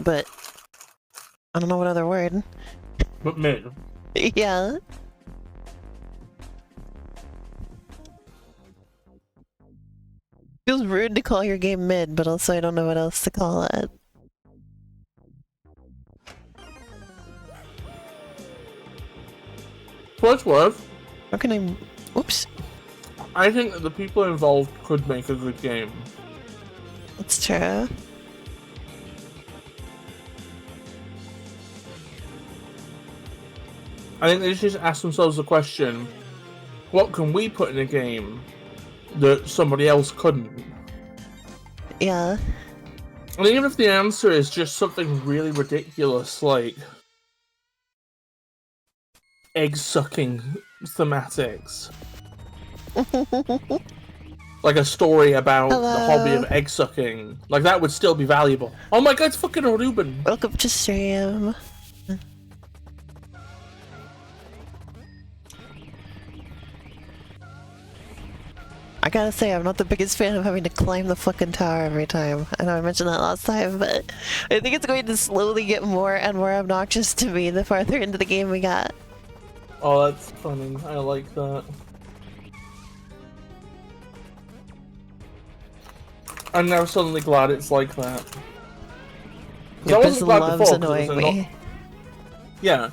but I don't know what other word. But mid. Yeah. Feels rude to call your game mid, but also I don't know what else to call it. For what's worth, How can I... Oops. I think that the people involved could make a good game. That's true. I think they just ask themselves the question, what can we put in a game that somebody else couldn't? Yeah. And even if the answer is just something really ridiculous, like egg-sucking thematics. Like a story about the hobby of egg-sucking. Like, that would still be valuable. Oh my god, it's fucking Ruben! Welcome to stream. I gotta say, I'm not the biggest fan of having to climb the fucking tower every time. I know I mentioned that last time, but I think it's going to slowly get more and more obnoxious to me the farther into the game we got. Oh, that's funny. I like that. I'm now suddenly glad it's like that. Your Biz loves annoying me. Yeah.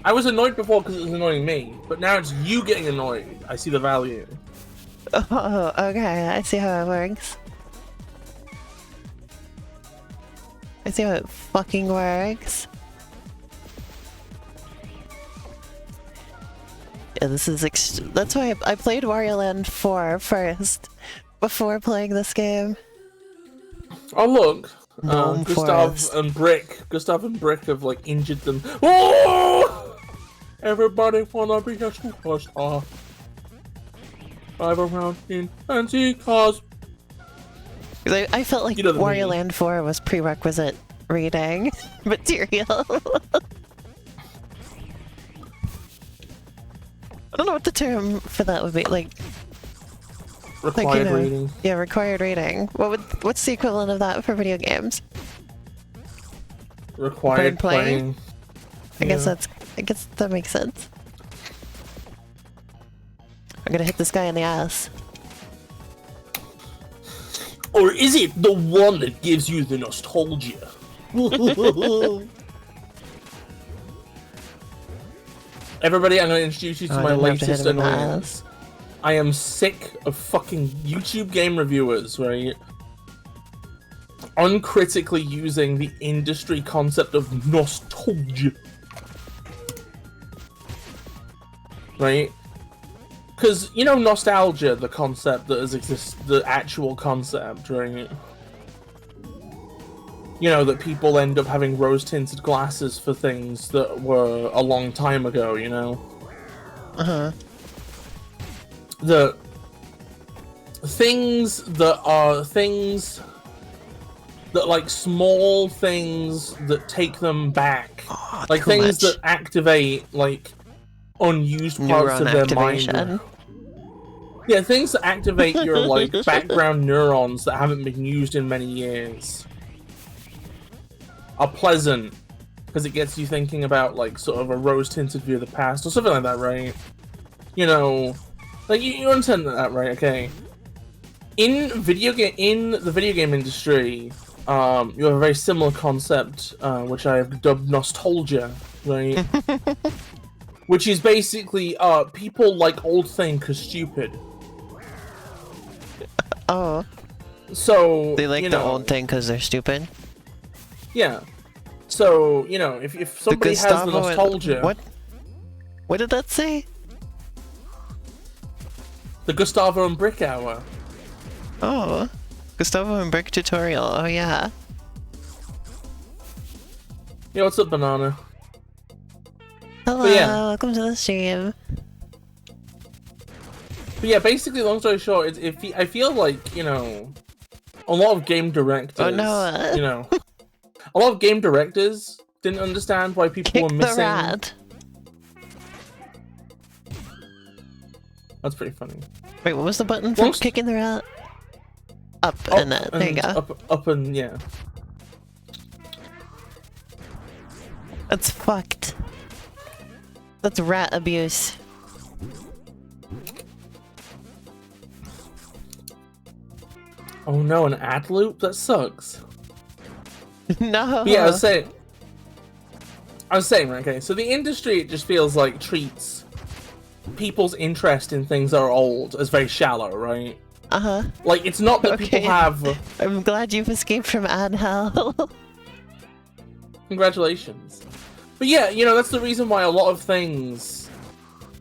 I was annoyed before because it was annoying me, but now it's you getting annoyed. I see the value. Oh, okay. I see how it works. I see how it fucking works. Yeah, this is that's why I played Wario Land 4 first, before playing this game. Oh look! Gustav and Brick have like injured them. Oh! Everybody wanna be a superstar. Drive around in fancy cars. I felt like Wario Land 4 was prerequisite reading material. I don't know what the term for that would be, like... Required reading. Yeah, required reading. What's the equivalent of that for video games? Required playing. I guess that makes sense. I'm gonna hit this guy in the ass. Or is it the one that gives you the nostalgia? Everybody, I'm gonna introduce you to my latest annoyance. I am sick of fucking YouTube game reviewers, right? Uncritically using the industry concept of nostalgia. Right? Because, you know, nostalgia, the concept that has existed, the actual concept, right? You know, that people end up having rose-tinted glasses for things that were a long time ago, you know? Uh-huh. The things that are things that, like, small things that take them back. Oh, like, things that activate, like, unused parts of their mind. Yeah, things that activate your, like, background neurons that haven't been used in many years are pleasant, because it gets you thinking about, like, sort of a rose-tinted view of the past, or something like that, right? You know, like, you understand that, right? Okay. In the video game industry, you have a very similar concept, which I have dubbed nostalgia, right? Which is basically, people like old things because stupid. Oh. So, they like the old thing because they're stupid? Yeah. So, you know, if somebody has the nostalgia... What did that say? The Gustavo and Brick Hour. Oh. Gustavo and Brick tutorial. Oh, yeah. Yeah, what's up, Banana? Hello, welcome to the stream. But yeah, basically, long story short, I feel like, you know, a lot of game directors, you know, a lot of game directors didn't understand why people were missing. The rat. That's pretty funny. Wait, what was the button for kicking the rat? Up and there you go. Up and yeah. That's fucked. That's rat abuse. Oh no, an ad loop? That sucks. No. But yeah, I was saying, right, okay, so the industry, it just feels like treats people's interest in things that are old as very shallow, right? Uh-huh. Like, it's not that people have... I'm glad you've escaped from ad hell. Congratulations. But yeah, you know, that's the reason why a lot of things...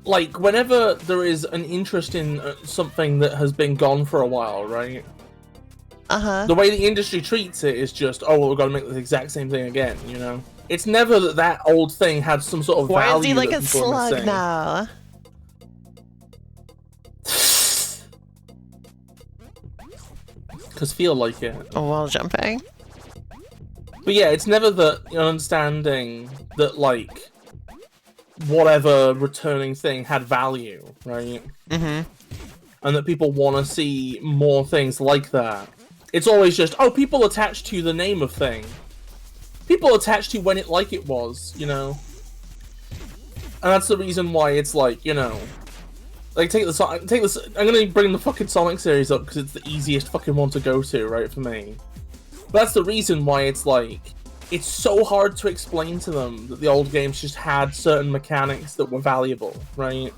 Like, whenever there is an interest in something that has been gone for a while, right? Uh-huh. The way the industry treats it is just, oh, well, we've got to make the exact same thing again, you know? It's never that that old thing had some sort of value. Why is he like a people are slug missing. now? Because feel like it. Wall jumping. But yeah, it's never the understanding that, like, whatever returning thing had value, right? Mm-hmm. And that people want to see more things like that. It's always just, oh, people attach to the name of thing. People attach to when it like it was, you know? And that's the reason why it's like, you know... Like, take this. I'm gonna bring the fucking Sonic series up because it's the easiest fucking one to go to, right, for me. But that's the reason why it's like... It's so hard to explain to them that the old games just had certain mechanics that were valuable, right?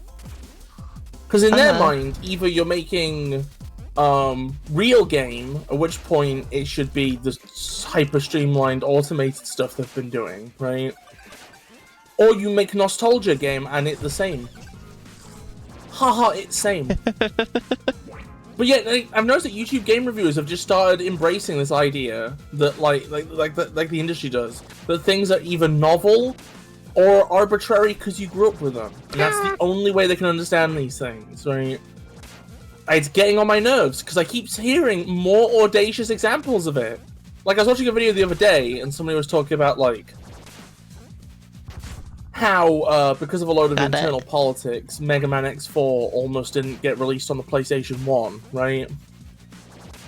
Because in their mind, either you're making real game, at which point it should be the hyper streamlined automated stuff they've been doing, right? Or you make nostalgia game and it's the same. Haha, it's same. But yeah, I've noticed that YouTube game reviewers have just started embracing this idea that like the industry does, that things are either novel or arbitrary because you grew up with them. And that's the only way they can understand these things, right? It's getting on my nerves because I keep hearing more audacious examples of it. Like, I was watching a video the other day and somebody was talking about, like, how, because of a load of internal politics, Mega Man X4 almost didn't get released on the PlayStation 1, right?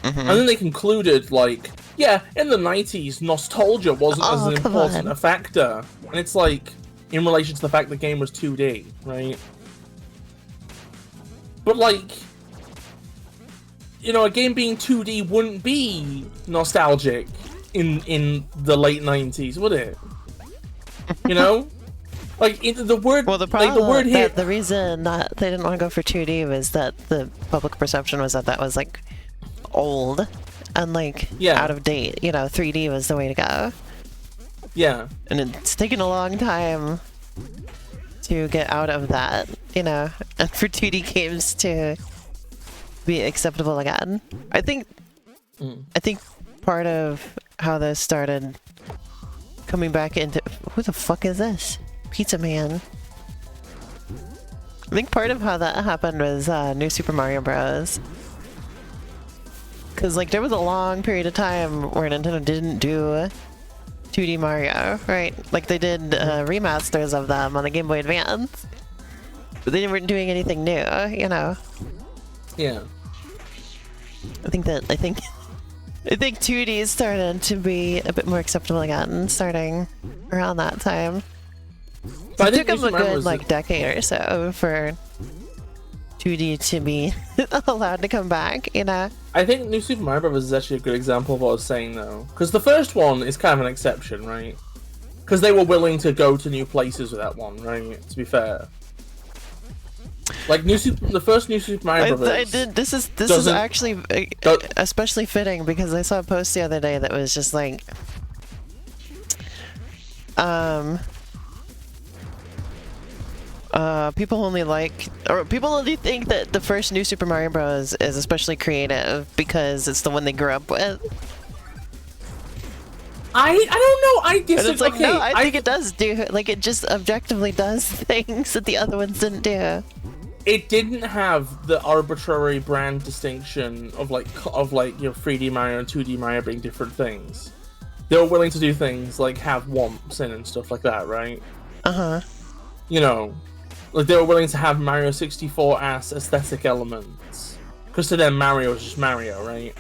And then they concluded, like, yeah, in the 90s, nostalgia wasn't as an important a factor. And it's like, in relation to the fact the game was 2D, right? But, like, you know, a game being 2D wouldn't be nostalgic in the late 90s, would it? You know? Like, the word, well, the problem, like, the word here... the reason that they didn't want to go for 2D was that the public perception was that that was, like, old and, like, out of date. You know, 3D was the way to go. Yeah. And it's taken a long time to get out of that, you know, and for 2D games to be acceptable again. I think part of how this started coming back into... Who the fuck is this? Pizza Man. I think part of how that happened was New Super Mario Bros. Because, like, there was a long period of time where Nintendo didn't do 2D Mario, right? Like, they did remasters of them on the Game Boy Advance. But they weren't doing anything new, you know? Yeah. I think 2D started to be a bit more acceptable again, starting around that time. So it took them a good, like, decade or so for 2D to be allowed to come back, you know? I think New Super Mario Bros. Is actually a good example of what I was saying, though. Because the first one is kind of an exception, right? Because they were willing to go to new places with that one, right? To be fair. Like, the first New Super Mario Bros. This is actually especially fitting because I saw a post the other day that was just like... people only think that the first New Super Mario Bros. Is especially creative because it's the one they grew up with. I don't know. I disagree. And it's like, no, I think it does do, like, it just objectively does things that the other ones didn't do. It didn't have the arbitrary brand distinction of like you know, 3D Mario and 2D Mario being different things. They were willing to do things like have womps in and stuff like that, right? You know, like they were willing to have Mario 64 ass aesthetic elements, because to them Mario is just Mario, right?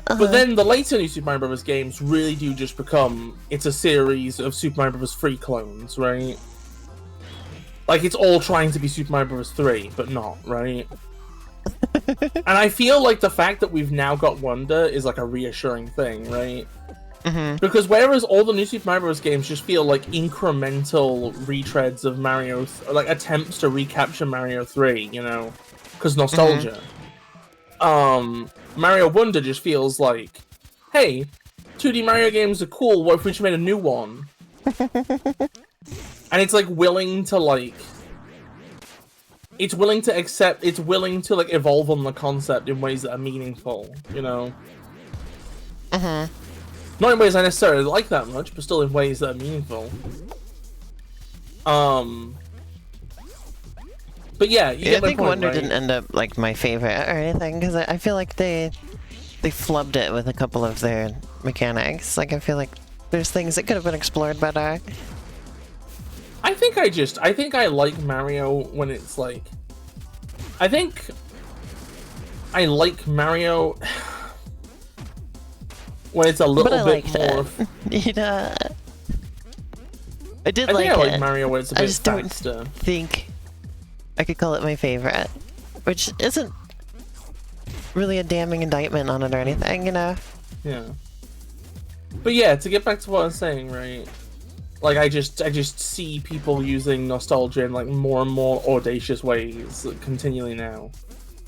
But then the later New Super Mario Bros. Games really do just become, it's a series of Super Mario Bros. 3 clones, right? Like, it's all trying to be Super Mario Bros. 3, but not, right? And I feel like the fact that we've now got Wonder is like a reassuring thing, right? Because whereas all the new Super Mario Bros. Games just feel like incremental retreads of Mario, like attempts to recapture Mario 3, you know? Because nostalgia. Mario Wonder just feels like, hey, 2D Mario games are cool, what if we just made a new one? And it's like willing to like, it's willing to accept, it's willing to like evolve on the concept in ways that are meaningful, you know? Not in ways I necessarily like that much, but still in ways that are meaningful. But yeah, you get my I think point, Wonder right? didn't end up like my favorite or anything, because I feel like they flubbed it with a couple of their mechanics. Like, I feel like there's things that could have been explored better. I think I like Mario when it's like, I think I like Mario when it's a little bit more. You know, I did I like think I it. like Mario when it's a bit I just faster. don't think I could call it my favorite, which isn't really a damning indictment on it or anything, you know? Yeah. But yeah, to get back to what I was saying, right? Like, I just see people using nostalgia in like more and more audacious ways continually now.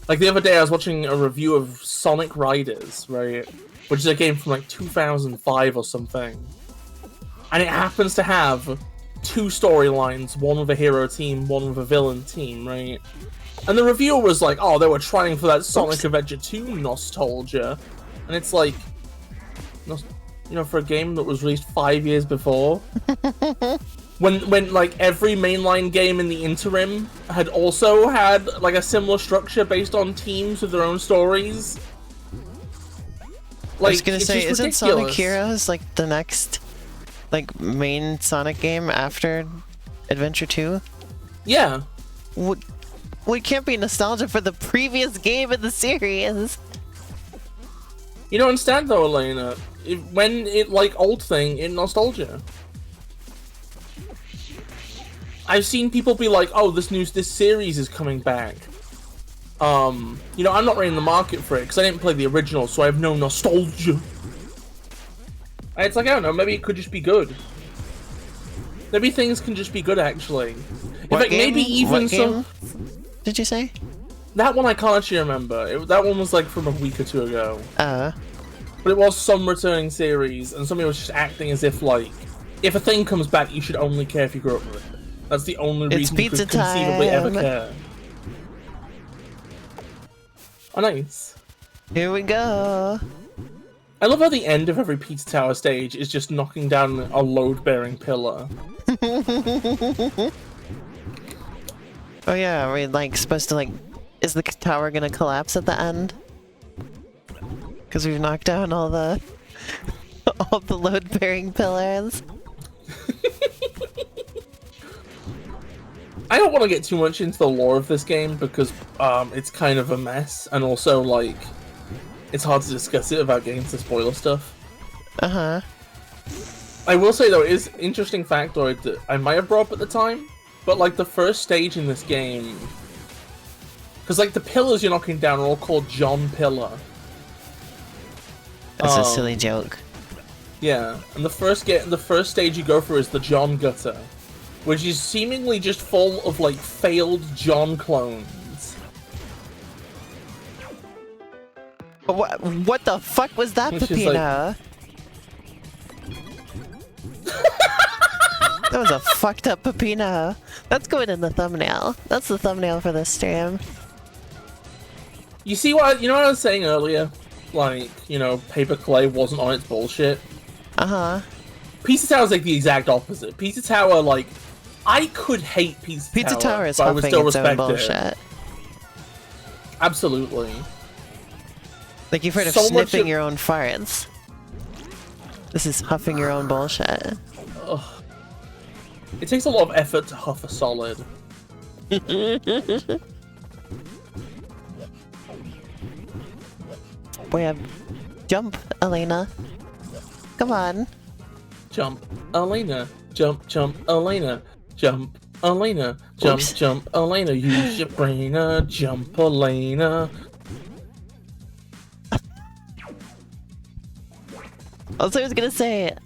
Like the other day I was watching a review of Sonic Riders, right? Which is a game from like 2005 or something. And it happens to have 2 storylines, one with a hero team, one with a villain team, right? And the reviewer was like, oh, they were trying for that Sonic Adventure 2 nostalgia. And it's like, you know, for a game that was released 5 years before. when like every mainline game in the interim had also had like a similar structure based on teams with their own stories. Like, I was gonna say, isn't ridiculous. Sonic Heroes like the next like main Sonic game after Adventure 2? Yeah. We can't be nostalgia for the previous game in the series. You don't understand though, Elena. When it like old thing in nostalgia. I've seen people be like, "Oh, this series is coming back." You know, I'm not really in the market for it because I didn't play the original, so I have no nostalgia. And it's like, I don't know, maybe it could just be good. Maybe things can just be good, actually. In fact, maybe even some. Did you say? That one I can't actually remember. That one was like from a week or 2 ago. But it was some returning series, and somebody was just acting as if, like, if a thing comes back, you should only care if you grew up with it. That's the only reason you could conceivably ever care. Oh, nice. Here we go. I love how the end of every Pizza Tower stage is just knocking down a load-bearing pillar. Oh yeah, are we like supposed to like... Is the tower gonna collapse at the end? Because we've knocked down all the... all the load-bearing pillars. I don't want to get too much into the lore of this game because it's kind of a mess, and also, like, it's hard to discuss it without getting into spoiler stuff. I will say, though, it is an interesting factoid that I might have brought up at the time, but, like, the first stage in this game... Because, like, the pillars you're knocking down are all called John Pillar. That's a silly joke. Yeah, and the first stage you go through is the John Gutter, which is seemingly just full of, like, failed John clones. What the fuck was that, Pepino? That was a fucked up Pepino. That's going in the thumbnail. That's the thumbnail for this stream. You see what? You know what I was saying earlier? Like, you know, Paper Clay wasn't on its bullshit. Pizza Tower's like the exact opposite. Pizza Tower, like, I could hate Pizza Tower, is but I would huffing still its own respect bullshit. it. Absolutely. Like, you've heard of sniffing your own farts. This is huffing your own bullshit. Ugh. It takes a lot of effort to huff a solid. Boy, Jump, Elena. Come on. Jump, Elena. Jump, jump, Elena. Jump, Elena. Jump, Oops. jump, Elena. Use your brain, jump, Elena. Also, I was gonna say,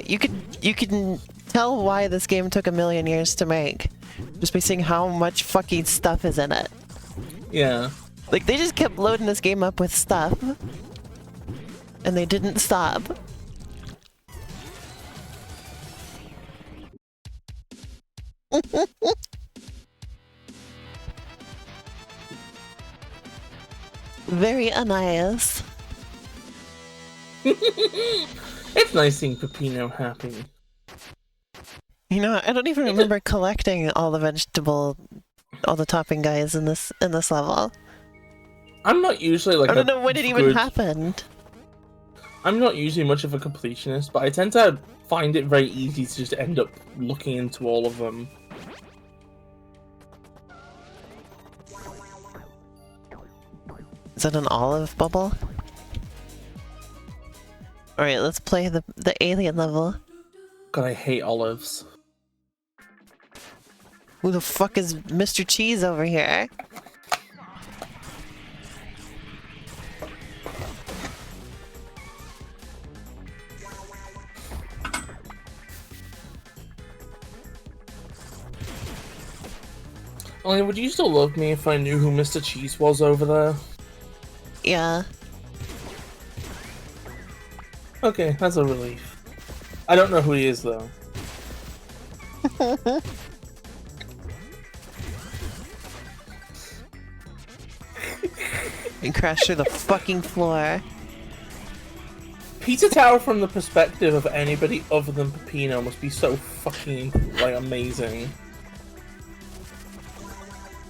you can tell why this game took 1,000,000 years to make, just by seeing how much fucking stuff is in it. Yeah. Like, they just kept loading this game up with stuff, and they didn't stop. Very nice. It's nice seeing Peppino happy. You know, I don't even remember collecting all the topping guys in this level. I'm not usually like I don't know when it even happened. I'm not usually much of a completionist, but I tend to find it very easy to just end up looking into all of them. Is that an olive bubble? Alright, let's play the alien level. God, I hate olives. Who the fuck is Mr. Cheese over here? I mean, would you still love me if I knew who Mr. Cheese was over there? Yeah. Okay, that's a relief. I don't know who he is, though. And crash through the fucking floor. Pizza Tower from the perspective of anybody other than Peppino must be so fucking, like, amazing.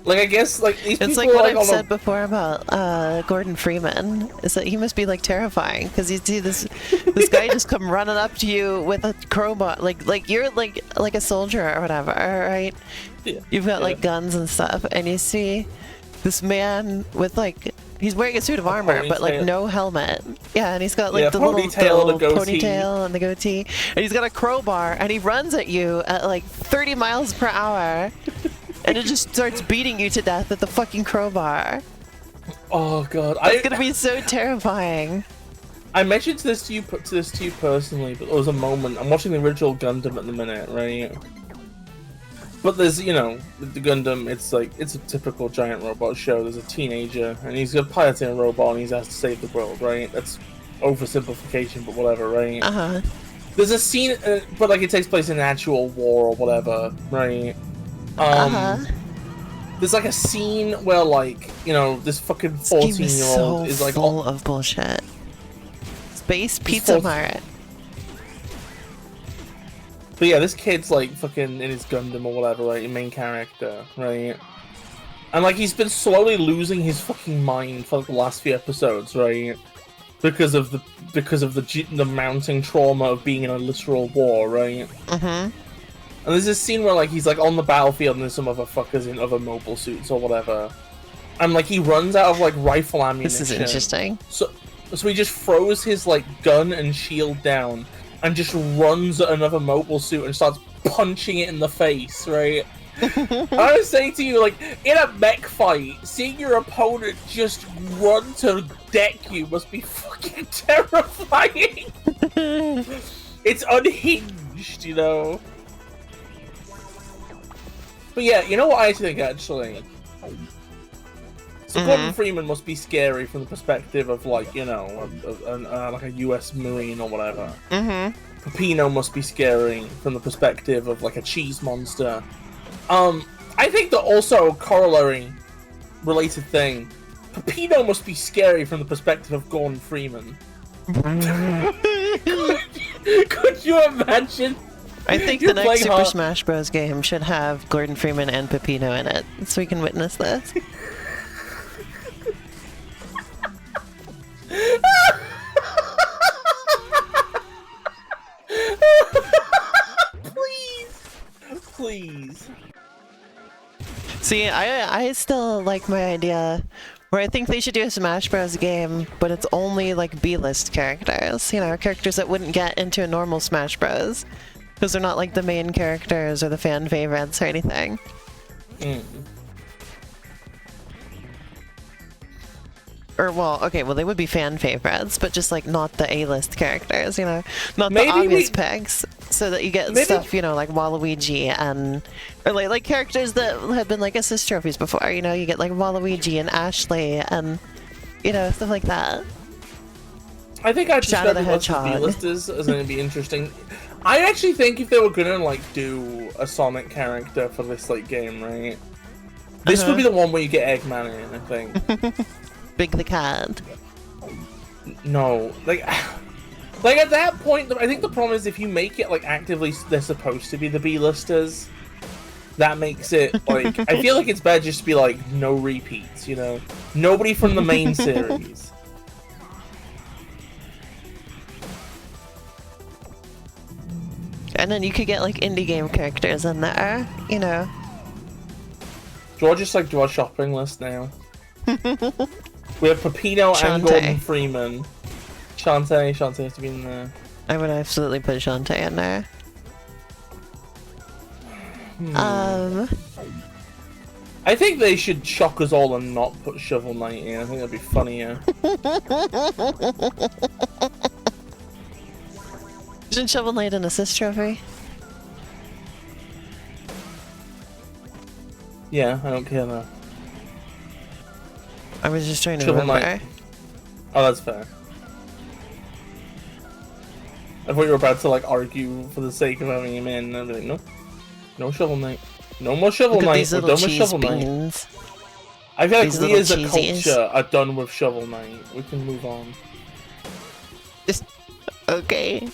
Like, I guess, like, these people it's like are, what like, I've said before about Gordon Freeman, is that he must be, like, terrifying, because you see this guy just come running up to you with a crowbar, like you're, like a soldier or whatever, right? Yeah. You've got, like, guns and stuff, and you see this man with, like, he's wearing a suit of armor, but, like, no helmet. Yeah, and he's got, like, the little ponytail and the goatee, and he's got a crowbar, and he runs at you at, like, 30 miles per hour. And it just starts beating you to death with the fucking crowbar. Oh god, it's gonna be so terrifying. I mentioned this to you personally, but there was a moment. I'm watching the original Gundam at the minute, right? But there's, you know, the Gundam. It's like it's a typical giant robot show. There's a teenager, and he's piloting a robot, and he's asked to save the world, right? That's oversimplification, but whatever, right? There's a scene, but like it takes place in an actual war or whatever, right? There's like a scene where, like, you know, this fucking 14-year-old is like full of bullshit. Space Pizza Mart. But yeah, this kid's like fucking in his Gundam or whatever, right? Your main character, right? And like he's been slowly losing his fucking mind for like, the last few episodes, right? Because of the mounting trauma of being in a literal war, right? And there's this scene where, like, he's, like, on the battlefield and there's some other fuckers in other mobile suits or whatever. And, like, he runs out of, like, rifle ammunition. This is interesting. So he just throws his, like, gun and shield down and just runs at another mobile suit and starts punching it in the face, right? I was saying to you, like, in a mech fight, seeing your opponent just run to deck you must be fucking terrifying! It's unhinged, you know? But yeah, you know what I think, actually? So Gordon Freeman must be scary from the perspective of, like, you know, like a US Marine or whatever. Peppino must be scary from the perspective of, like, a cheese monster. I think that also a corollary related thing, Peppino must be scary from the perspective of Gordon Freeman. Could you imagine? I think the next Super Smash Bros. Game should have Gordon Freeman and Peppino in it, so we can witness this. Please. See, I still like my idea Or I think they should do a Smash Bros. Game, but it's only like B-list characters. You know, characters that wouldn't get into a normal Smash Bros. Because they're not like the main characters or the fan favorites or anything. Mm. Or, well, okay, well, they would be fan favorites, but just, like, not the A-list characters, you know? Not Maybe the obvious picks, so that you get stuff, you know, like Waluigi and... Or, like characters that have been, like, assist trophies before, you know? You get, like, Waluigi and Ashley and, you know, stuff like that. I think I'd Shadow describe the it as Hedgehog. B-list as going to be interesting. I actually think if they were gonna, like, do a Sonic character for this, like, game, right? This would be the one where you get Eggman in, I think. Big the Cat. No, like at that point, I think the problem is if you make it like actively they're supposed to be the B-listers, that makes it like I feel like it's better just to be like no repeats, you know, nobody from the main series. And then you could get like indie game characters in there, you know. Do I just like do a shopping list now? We have Peppino and Gordon Freeman. Shantae has to be in there. I would absolutely put Shantae in there. I think they should shock us all and not put Shovel Knight in. I think that'd be funnier. Isn't Shovel Knight an assist trophy? Yeah, I don't care though. I was just trying to Shovel remember. Knight. Oh, that's fair. I thought you were about to like argue for the sake of having him in. I'd be like, no, no Shovel Knight, no more Shovel Knight. We're done with Shovel Knight. I feel like we as a culture are done with Shovel Knight. We can move on. Okay.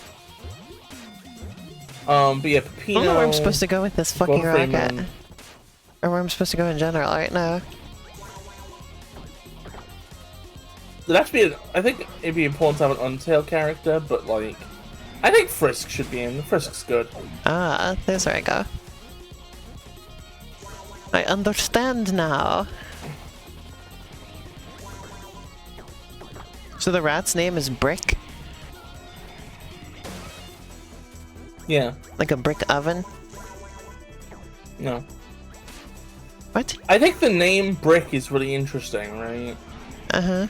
But yeah, Peppino. I don't know where I'm supposed to go with this fucking rocket. Or where I'm supposed to go in general right now. There'd have to be I think it'd be important to have an Untail character, but like, I think Frisk should be in. Frisk's good. Ah, there's where I go. I understand now. So the rat's name is Brick? Yeah. Like a brick oven? No. What? I think the name Brick is really interesting, right? Uh-huh.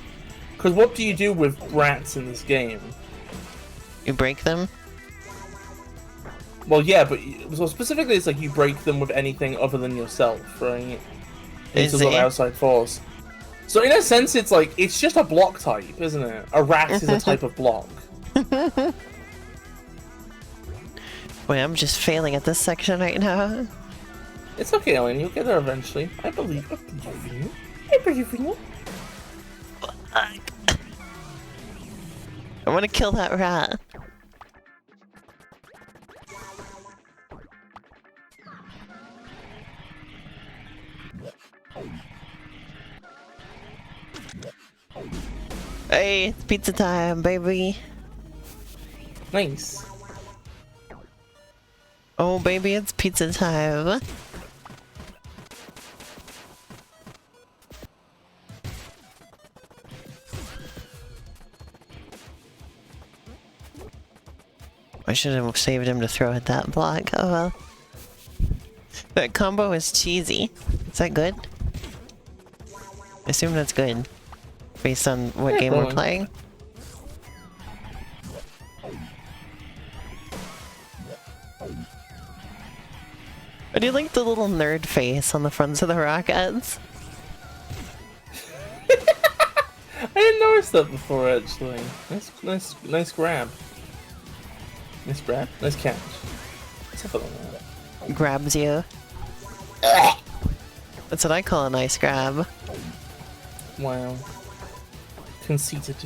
Because what do you do with rats in this game? You break them? Well, yeah, but so specifically, it's like you break them with anything other than yourself, right? It's a little outside force. So in a sense, it's like it's just a block type, isn't it? A rat is a type of block. Wait, I'm just failing at this section right now. It's okay, Ellen. You'll get there eventually. I believe in you. I believe in you. I want to kill that rat. Hey, it's pizza time, baby. Nice. Oh, baby, it's pizza time. I should have saved him to throw at that block. Oh well. That combo is cheesy. Is that good? I assume that's good. Based on what game we're playing. I do like the little nerd face on the fronts of the rockets. I didn't notice that before, actually. Nice grab. Nice grab. Nice catch. Something like that. Grabs you. That's what I call a nice grab. Wow. Conceited.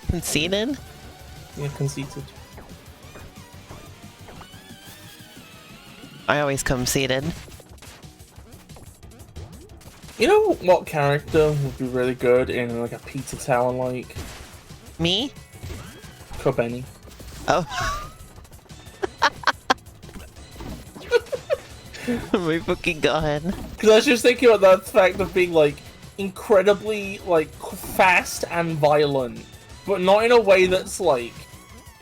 Conceited? Yeah, conceited. I always come seated. You know what character would be really good in like a pizza tower like? Me? Kobeni. Oh. Oh my fucking god. Because I was just thinking about that fact of being like, incredibly, like, fast and violent, but not in a way that's, like,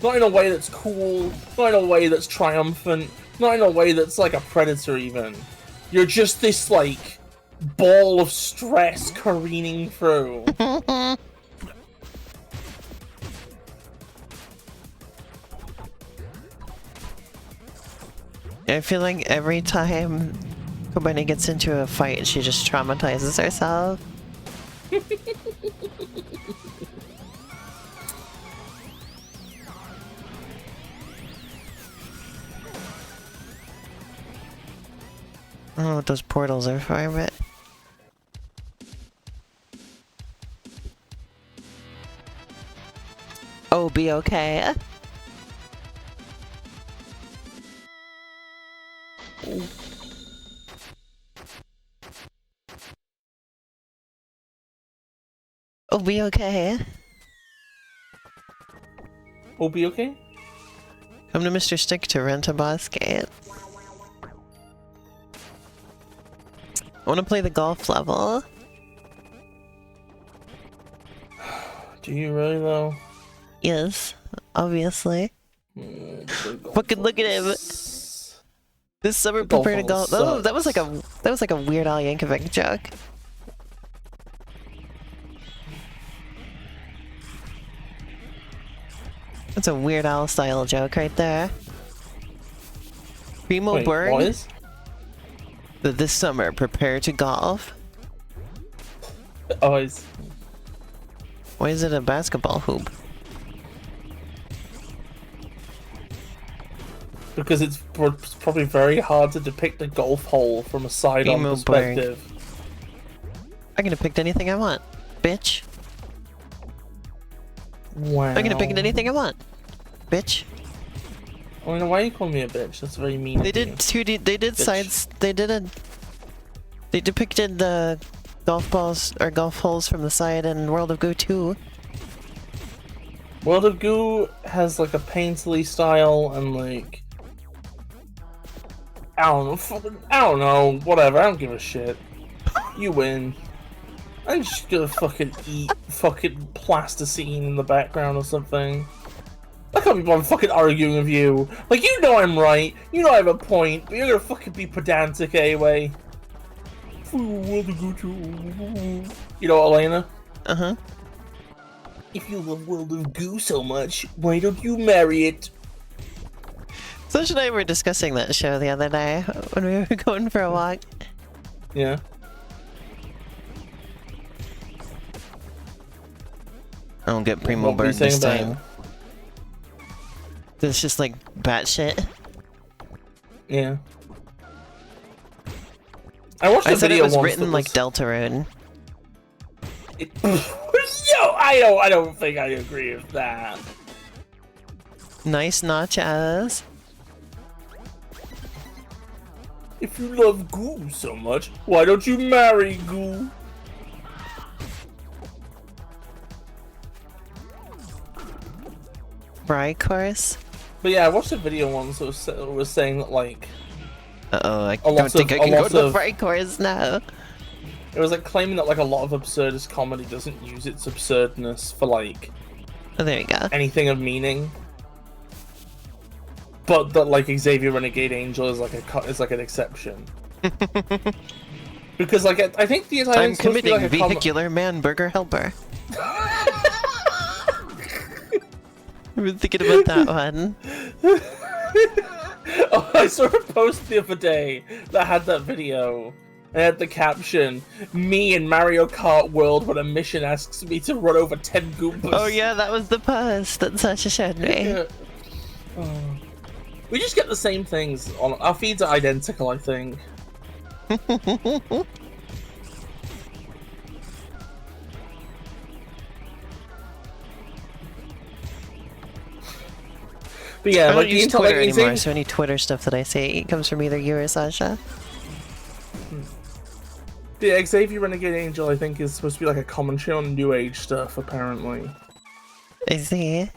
not in a way that's cool, not in a way that's triumphant, not in a way that's like a predator even. You're just this, like, ball of stress careening through. I feel like every time Kobeni gets into a fight, she just traumatizes herself. I don't know what those portals are for, but... Oh, be okay. Oh, be okay. Will be okay? Come to Mr. Stick to rent a boss gate. I want to play the golf level. Do you really though? Yes, obviously. Fucking look at him. This summer prepare to golf. Oh, that was like a Weird Al Yankovic joke. That's a Weird Al style joke right there. Primo Berg. What is? This summer prepare to golf. Oh, Why is it a basketball hoop? Because it's probably very hard to depict a golf hole from a side-on perspective. I can depict anything I want, bitch. Wow. I can depict anything I want, bitch. I mean, why are you calling me a bitch? That's very mean. They did 2D. They did bitch. Sides. They did a. They depicted the golf balls or golf holes from the side in World of Goo 2. World of Goo has like a painterly style and like. I don't know, whatever, I don't give a shit. You win. I'm just gonna fucking eat fucking plasticine in the background or something. I can't be bothered fucking arguing with you. Like, you know I'm right, you know I have a point, but you're gonna fucking be pedantic anyway. You know what, Elena? Uh-huh. If you love World of Goo so much, why don't you marry it? Sush and I were discussing that show the other day when we were going for a walk. Yeah. I don't get Primo Berg this time. It's just like batshit. Yeah. I watched a video once. It was written like Deltarune. Yo, I don't think I agree with that. Nice nachos. If you love Goo so much, why don't you marry Goo? Right, course. But yeah, I watched a video once that was saying that like. Uh-oh, I don't think I can go to the fry course now. It was like claiming that like a lot of absurdist comedy doesn't use its absurdness for like. Oh, there you go. Anything of meaning. But that like Xavier Renegade Angel is like an exception. Because like I think the entire I'm committing like vehicular man burger helper. I've been thinking about that one. Oh, I saw a post the other day that had that video. And had the caption, "Me in Mario Kart World when a mission asks me to run over 10 Goombas." Oh yeah, that was the post that Sasha showed me. Yeah. Oh. We just get the same things. Our feeds are identical, I think. But yeah, I don't use Twitter anymore, so any Twitter stuff that I say comes from either you or Sasha. The Xavier Renegade Angel, I think, is supposed to be like a commentary on New Age stuff, apparently. I see.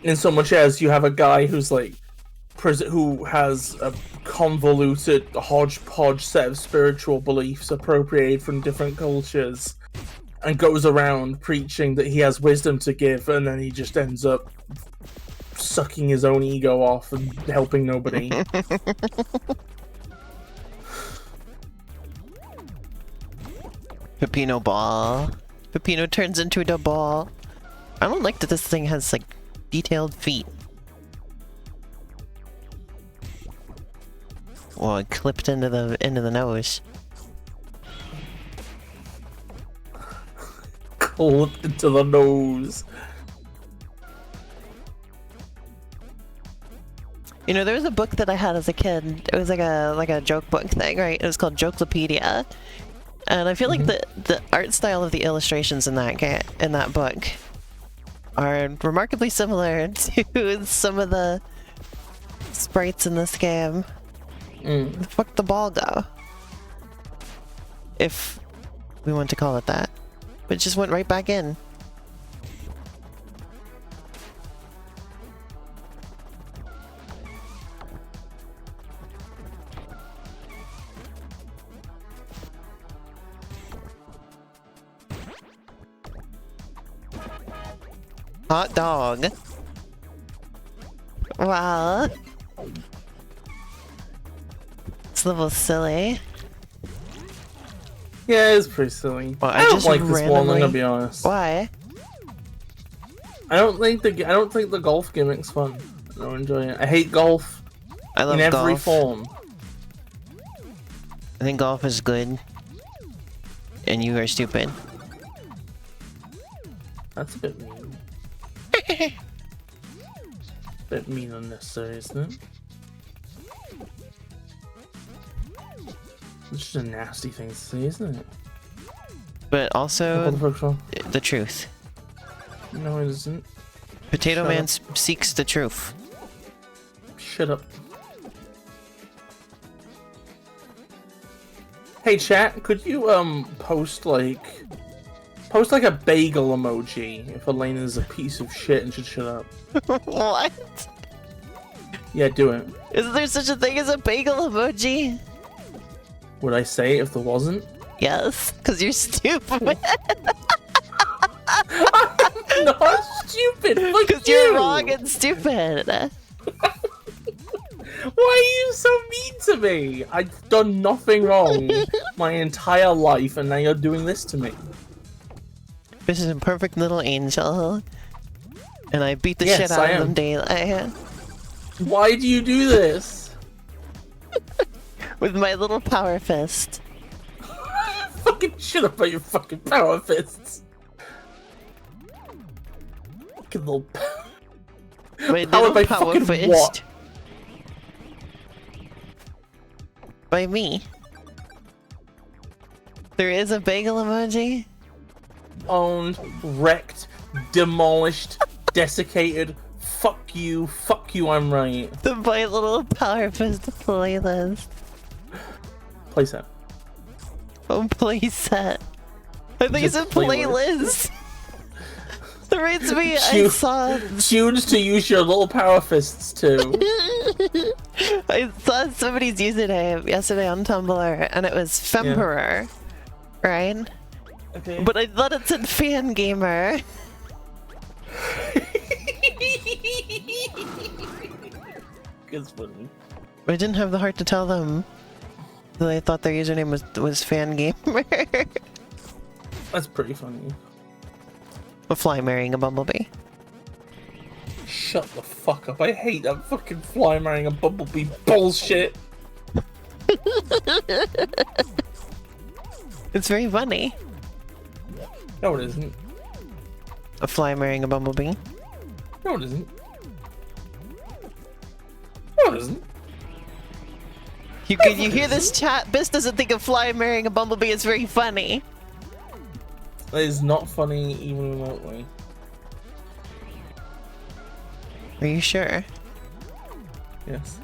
In so much as you have a guy who's like who has a convoluted hodgepodge set of spiritual beliefs appropriated from different cultures, and goes around preaching that he has wisdom to give, and then he just ends up sucking his own ego off and helping nobody. Peppino ball. Peppino turns into a ball. I don't like that this thing has like detailed feet. Well, it clipped into the nose. Clipped into the nose. You know, there was a book that I had as a kid. It was like a joke book thing, right? It was called Jokelopedia. And I feel like the art style of the illustrations in that book are remarkably similar to some of the sprites in this game. The fuck the ball go? If we want to call it that. But it just went right back in. Hot dog. Wow. It's a little silly. Yeah, it's pretty silly. Well, I don't like this one, I'm gonna be honest. Why? I don't think the golf gimmick's fun. I don't enjoy it. I hate golf. I love in every golf. form. I think golf is good. And you are stupid. That's a bit mean. Bit mean unnecessary, isn't it? It's just a nasty thing to say, isn't it? But also the the truth. No, it isn't. Potato Shut Man up. seeks the truth. Shut up. Hey chat, could you post like a bagel emoji if Elena's a piece of shit and should shut up? What? Yeah, do it. Is there such a thing as a bagel emoji? Would I say it if there wasn't? Yes, because you're stupid. I'm not stupid. Because you're wrong and stupid. Why are you so mean to me? I've done nothing wrong my entire life, and now you're doing this to me. This is a perfect little angel. And I beat the Yes, shit out of them daily. Why do you do this? With my little power fist. Fucking shut up about your fucking power fists. Fucking little My power little by power fucking fist. what? By me. There is a bagel emoji? Owned, wrecked, demolished, desiccated. Fuck you, I'm right. The My Little Power Fist playlist. Play set. Oh, playset. I think it's a playlist. The reads me, I saw... Choose to use your little power fists too. I saw somebody's username yesterday on Tumblr, and it was Femperor, right? Okay. But I thought it said Fangamer. It's funny. I didn't have the heart to tell them that I thought their username was Fangamer. That's pretty funny. A fly marrying a bumblebee. Shut the fuck up. I hate that fucking fly marrying a bumblebee bullshit. It's very funny. No, it isn't. A fly marrying a bumblebee. No, it isn't. No, it isn't. You hear this chat? Bis doesn't think a fly marrying a bumblebee is very funny. That is not funny even remotely. Are you sure? Yes.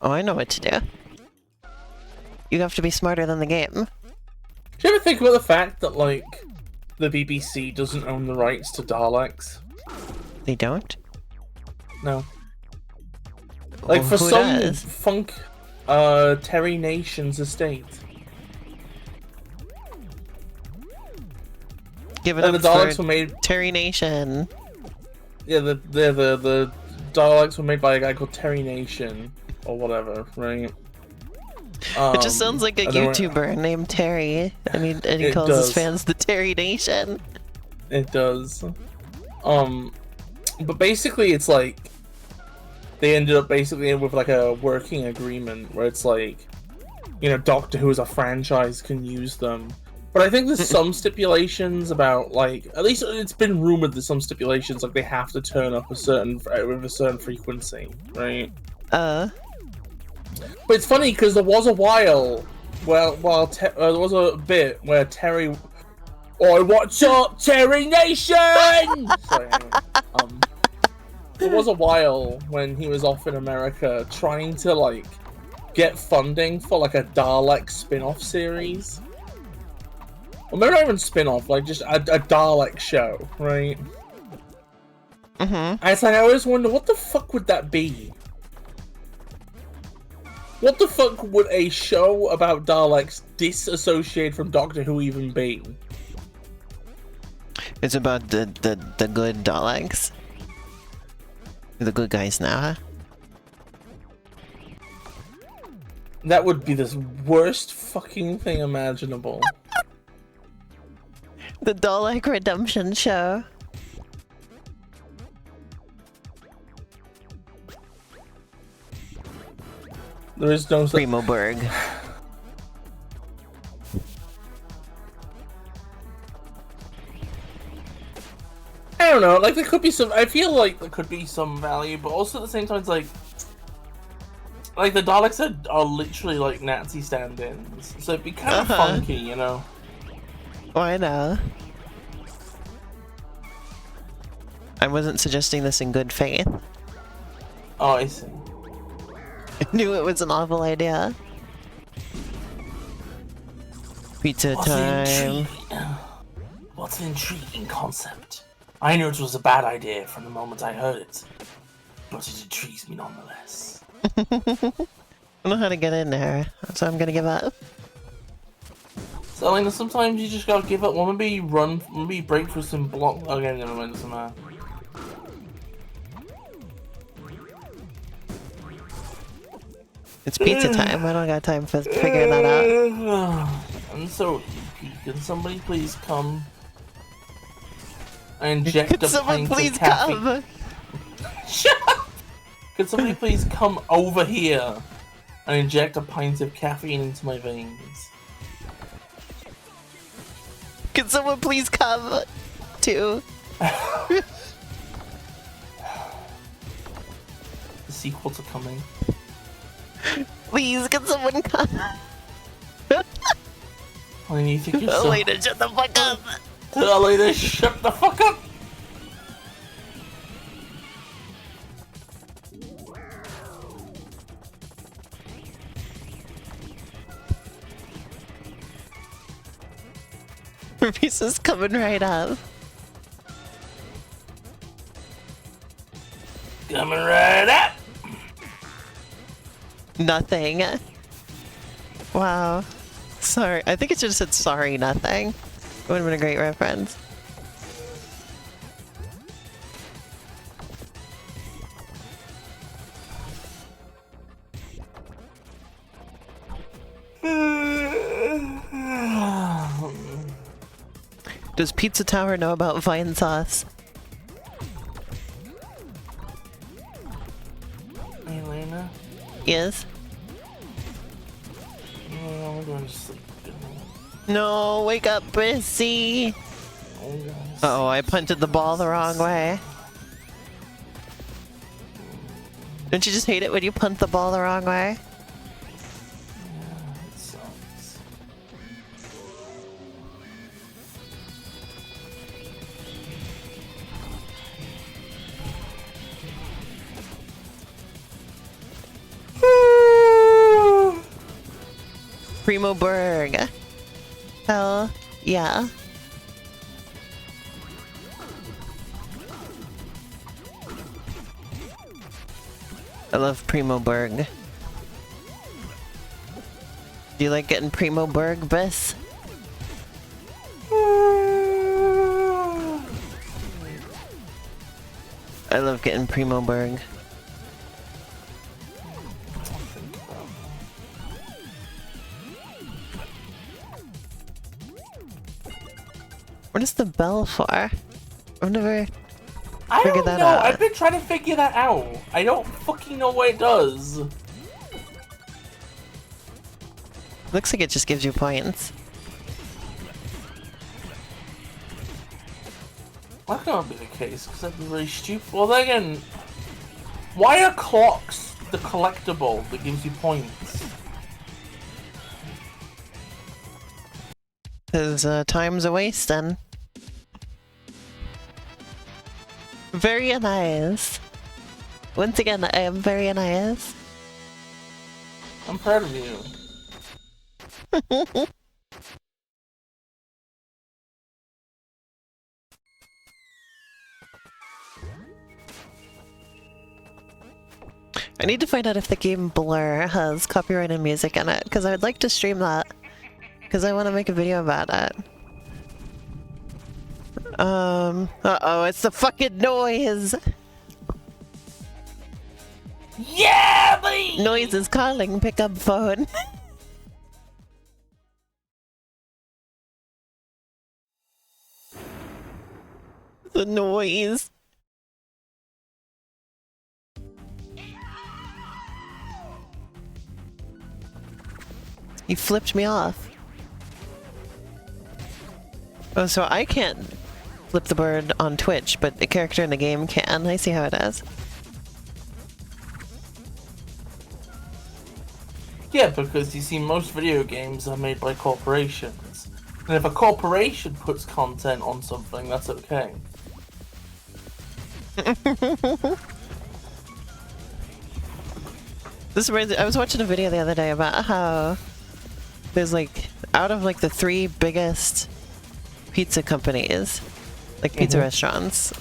Oh, I know what to do. You have to be smarter than the game. Do you ever think about the fact that, like, the BBC doesn't own the rights to Daleks? They don't? No. Like, Well, for who some does? funk, Terry Nation's estate. Give it And up the Daleks for were made... Terry Nation. Yeah, the Daleks were made by a guy called Terry Nation, or whatever, right? It just sounds like a YouTuber named Terry, and he calls his fans the Terry Nation. It does. But basically it's like they ended up basically with like a working agreement where it's like, you know, Doctor Who as a franchise can use them. But I think there's some stipulations about, like, at least it's been rumored there's some stipulations like they have to turn up with a certain frequency, right? But it's funny because there was a while there was a bit where Terry, "Oi, what's up, Terry Nation?" Sorry, anyway. There was a while when he was off in America trying to like get funding for like a Dalek spin-off series. Well, maybe not even spin-off, like just a Dalek show, right? And it's like, I always wonder, what the fuck would that be? What the fuck would a show about Daleks disassociated from Doctor Who even be? It's about the good Daleks. The good guys now, huh? That would be the worst fucking thing imaginable. The Dalek Redemption Show. There is no Primo Berg. I don't know, like there could be some, I feel like there could be some value, but also at the same time it's like the Daleks are literally like Nazi stand-ins, so it'd be kind of funky, you know? Why not? I wasn't suggesting this in good faith. Oh, I see. I knew it was an awful idea. Pizza time. What an intriguing concept. I knew it was a bad idea from the moment I heard it, but it intrigues me nonetheless. I don't know how to get in there, so I'm gonna give up. So, like, sometimes you just gotta give up. Well, maybe break through some block. Okay, never mind, doesn't matter. It's pizza time. I don't got time for figuring that out. I'm so sleepy. Can somebody please come and inject Could a someone pint please of caffeine? come? Shut up! Could somebody please come over here and inject a pint of caffeine into my veins? Could someone please come too? The sequels are coming. Please, can someone come? I think you're so... Elena, shut the fuck up! Elena, shut the fuck up! Pizza's coming right up. Coming right up! Nothing. Wow. Sorry. I think it should have said sorry, nothing. It would have been a great reference. Does Pizza Tower know about Vine Sauce? Elena? Yes? Oh, I'm going to sleep. No, wake up, Brissy! Uh-oh, I punted the ball the wrong way. Don't you just hate it when you punt the ball the wrong way? Yeah, it sucks. Primo Berg. Hell yeah. I love Primo Berg. Do you like getting Primo Berg, Bis? I love getting Primo Berg. What is the bell for? I've never figured that out. I've been trying to figure that out. I don't fucking know what it does. Looks like it just gives you points. That can't be the case, because that'd be really stupid. Well, then again, why are clocks the collectible that gives you points? Because time's a waste then. Very nice. Once again, I am very nice. I'm proud of you. I need to find out if the game Blur has copyrighted music in it, because I would like to stream that. Because I want to make a video about it. Uh-oh, it's the fucking noise! Yeah, buddy! Noise is calling, pick up phone. The noise. You flipped me off. Oh, so I can't flip the bird on Twitch, but the character in the game can. I see how it is. Yeah, because you see, most video games are made by corporations. And if a corporation puts content on something, that's okay. This reminds me, I was watching a video the other day about how there's like, out of like the 3 biggest pizza companies, like pizza restaurants,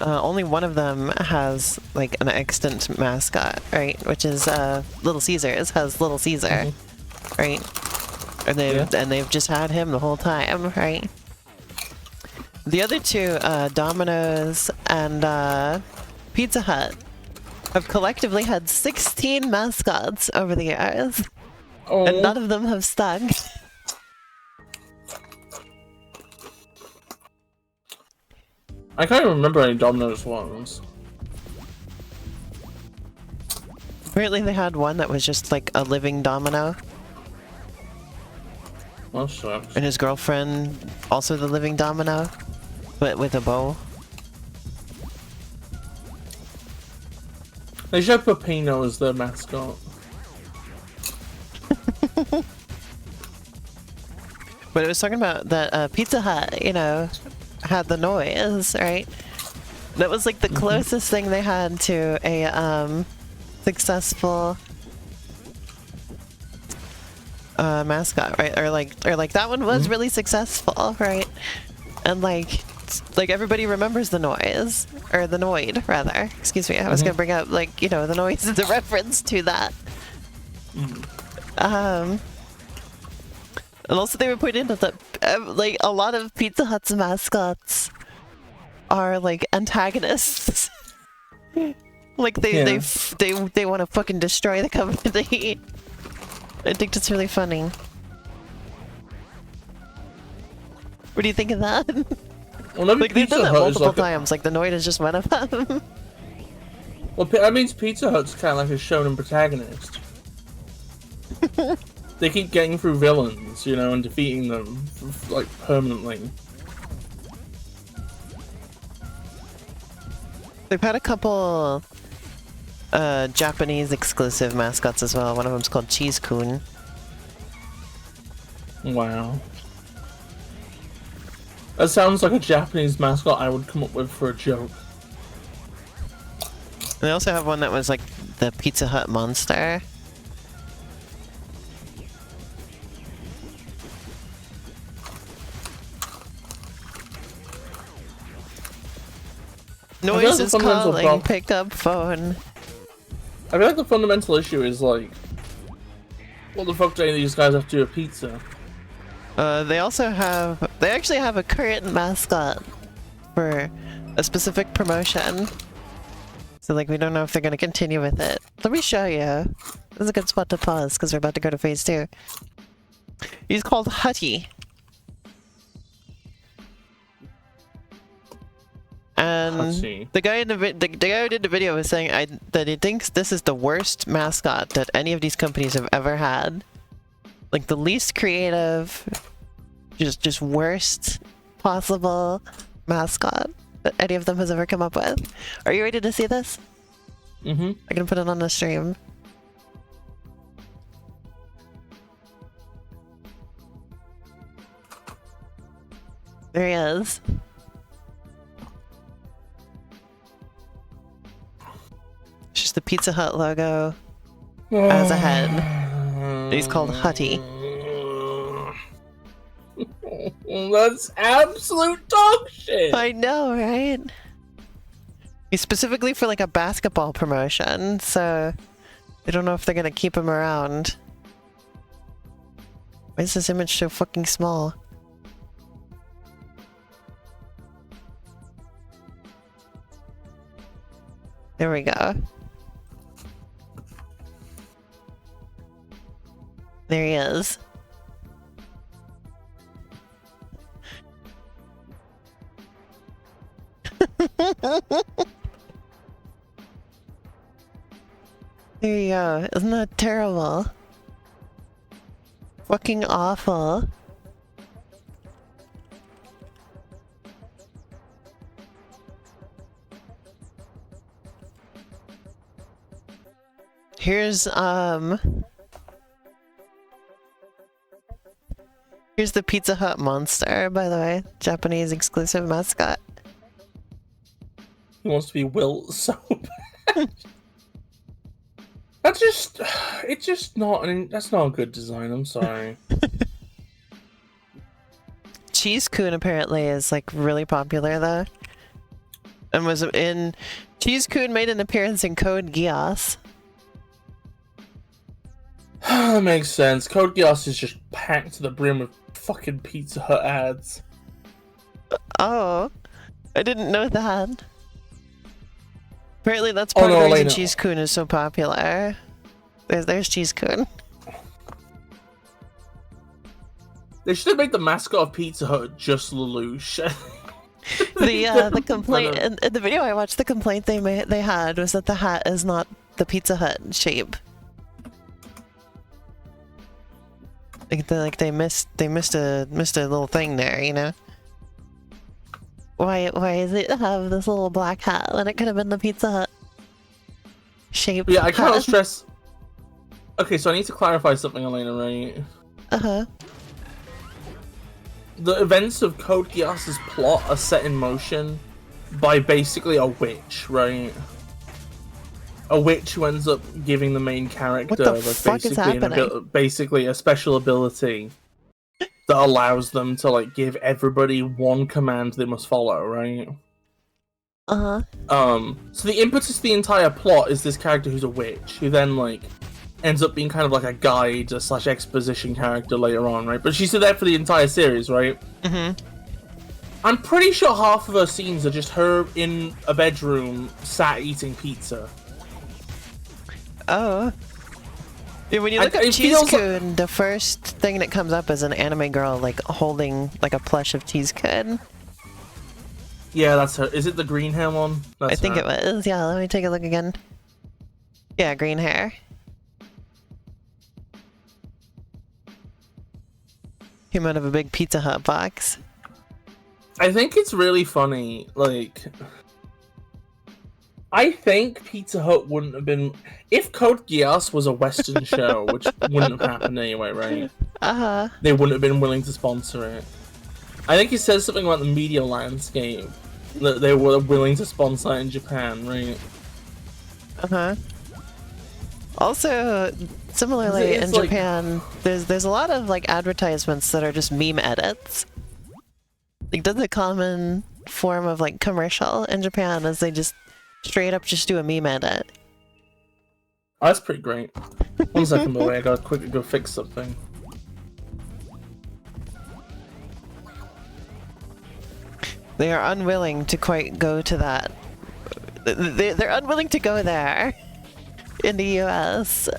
only one of them has like an extant mascot, right? Which is Little Caesars has Little Caesar, right? And they've just had him the whole time, right? The other 2, Domino's and Pizza Hut, have collectively had 16 mascots over the years, and none of them have stuck. I can't remember any Domino's ones. Apparently they had one that was just like a living domino. That sucks. And his girlfriend, also the living domino, but with a bow. They should have Peppino as their mascot. But it was talking about that Pizza Hut, you know, had the noise, right? That was like the closest thing they had to a successful mascot, right? Or like that one was really successful, right? And like everybody remembers the noise, or the Noid rather. Excuse me. I was gonna bring up like, you know, the noise is a reference to that. And also they were pointing out that like a lot of Pizza Hut's mascots are like antagonists. Like they want to fucking destroy the company. I think that's really funny. What do you think of that? Well, maybe like they've Pizza done that Hut multiple is like times. Like the Noid is just one of them. Well, that means Pizza Hut's kind of like a shonen protagonist. They keep getting through villains, you know, and defeating them, like, permanently. They've had a couple Japanese exclusive mascots as well. One of them's called Cheese Kun. Wow. That sounds like a Japanese mascot I would come up with for a joke. And they also have one that was like the Pizza Hut monster. Noise is calling, pick up phone. I feel like the fundamental issue is like, what the fuck do any of these guys have to do with pizza? They actually have a current mascot for a specific promotion. So like we don't know if they're gonna continue with it. Let me show you. This is a good spot to pause because we're about to go to phase 2. He's called Hutty. And the guy the guy who did the video was saying that he thinks this is the worst mascot that any of these companies have ever had. Like the least creative, just worst possible mascot that any of them has ever come up with. Are you ready to see this? Mm-hmm. I can put it on the stream. There he is. It's just the Pizza Hut logo as a head. He's called Hutty. That's absolute dog shit! I know, right? He's specifically for like a basketball promotion, so I don't know if they're gonna keep him around. Why is this image so fucking small? There we go. There he is. There you go. Isn't that terrible? Fucking awful. Here's the Pizza Hut monster, by the way. Japanese exclusive mascot. He wants to be Wilt so bad. It's just not that's not a good design, I'm sorry. Cheese Coon apparently is like really popular though. And Cheese Coon made an appearance in Code Geass. That makes sense. Code Geass is just packed to the brim with fucking Pizza Hut ads. Oh, I didn't know that. Apparently that's part of the reason Cheese Coon is so popular. There's Cheese Coon. They should have made the mascot of Pizza Hut just Lelouch. The complaint in the video I watched, the complaint they had was that the hat is not the Pizza Hut shape. Like they missed a little thing there, you know? Why does it have this little black hat when it could have been the Pizza Hut shape? Yeah, I can't stress. Okay, so I need to clarify something, Elena, right? Uh-huh. The events of Code Geass's plot are set in motion by basically a witch, right? A witch who ends up giving the main character basically a special ability that allows them to like give everybody one command they must follow, right? Uh-huh. So the impetus of the entire plot is this character who's a witch, who then like ends up being kind of like a guide / exposition character later on, right? But she's there for the entire series, right? Mm-hmm. I'm pretty sure half of her scenes are just her in a bedroom sat eating pizza. Oh. Yeah, when you look up Cheese Coon, the first thing that comes up is an anime girl like holding like a plush of Cheese Coon. Yeah, that's her. Is it the green hair one? I think it was. Yeah, let me take a look again. Yeah, green hair. Came out of a big Pizza Hut box. I think it's really funny, like... I think Pizza Hut wouldn't have been... If Code Geass was a Western show, which wouldn't have happened anyway, right? Uh-huh. They wouldn't have been willing to sponsor it. I think it says something about the media landscape, that they were willing to sponsor it in Japan, right? Uh-huh. Also, similarly in Japan, there's a lot of like advertisements that are just meme edits. Like that's a common form of like commercial in Japan, is they just straight up just do a meme edit. Oh, that's pretty great. 1 second, by the way, I gotta quickly go fix something. They are unwilling to quite go to that. They're unwilling to go there in the US.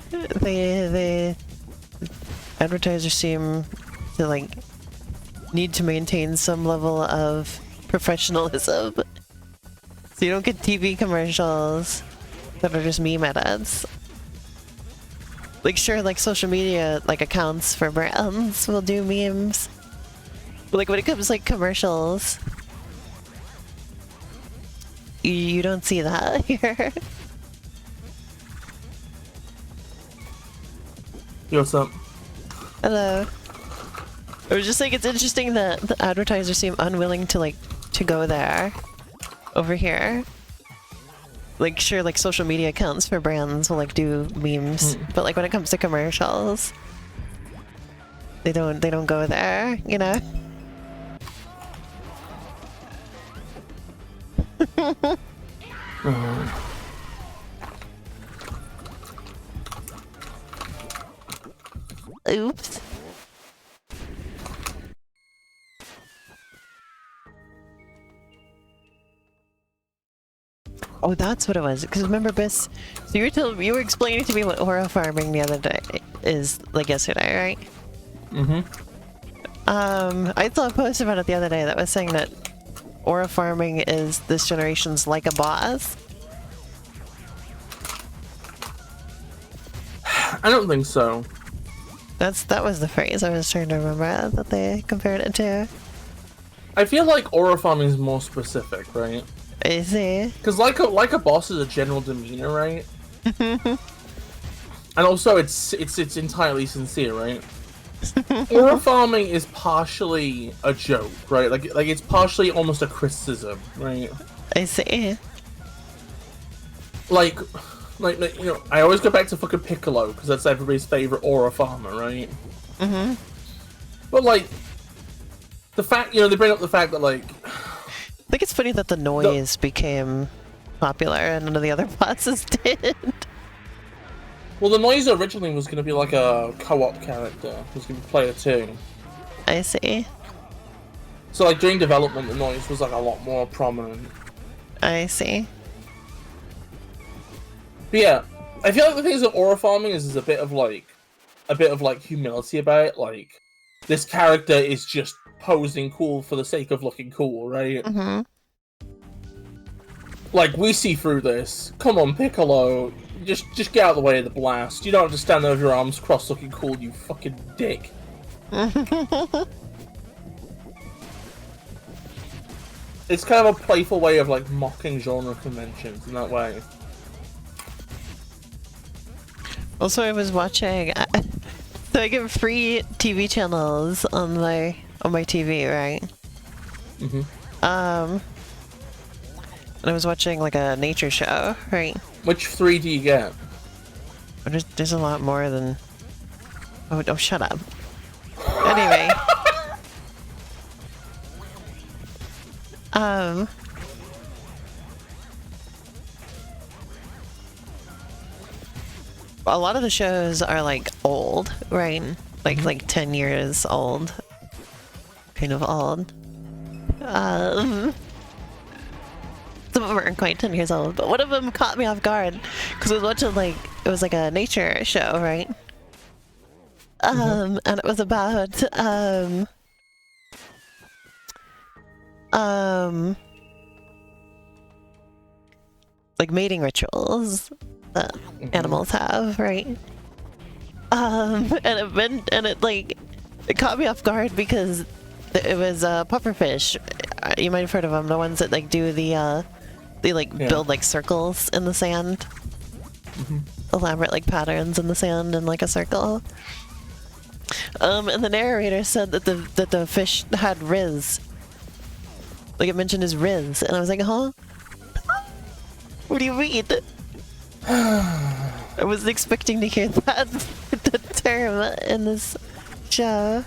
The advertisers seem to like need to maintain some level of professionalism. So you don't get TV commercials that are just meme edits. Like sure, like social media like accounts for brands will do memes. But like when it comes like commercials, you don't see that here. Yo, what's up? Hello. I was just saying it's interesting that the advertisers seem unwilling to like to go there over here. Like sure, like social media accounts for brands will like do memes, but like when it comes to commercials, they don't go there, you know? Oops. Oh, that's what it was. Because remember, Bis, so you were explaining to me what aura farming the other day is, like yesterday, right? I saw a post about it the other day that was saying that aura farming is this generation's like a boss. I don't think so. That was the phrase I was trying to remember that they compared it to. I feel like aura farming is more specific, right? I see. Because like a boss is a general demeanor, right? And also it's entirely sincere, right? Aura farming is partially a joke, right? Like it's partially almost a criticism, right? I see. Like you know, I always go back to fucking Piccolo because that's everybody's favorite aura farmer, right? But like the fact, you know, they bring up the fact that like I think it's funny that the noise became popular and none of the other bosses did. Well, the noise originally was going to be like a co-op character. It was going to be player 2. I see. So like during development, the noise was like a lot more prominent. I see. But yeah, I feel like the things with aura farming is there's a bit of like humility about it. Like this character is just posing cool for the sake of looking cool, right? Like we see through this. Come on, Piccolo, just get out of the way of the blast. You don't have to stand there with your arms crossed looking cool, you fucking dick. It's kind of a playful way of like mocking genre conventions in that way. Also, I was watching. So I get free TV channels on my TV, right? And I was watching like a nature show, right? Which 3 do you get? There's a lot more than. Oh, shut up. Anyway. A lot of the shows are like old, right? Like 10 years old. Kind of old. Some of them aren't quite 10 years old, but one of them caught me off guard because I was watching like it was like a nature show, right? And it was about like mating rituals that animals have, right? And it caught me off guard because it was pufferfish. You might have heard of them, the ones that like do the they like build like circles in the sand, elaborate like patterns in the sand in like a circle. And the narrator said that the fish had riz. Like it mentioned his riz, and I was like, huh? What do you mean? I wasn't expecting to hear that the term in this show.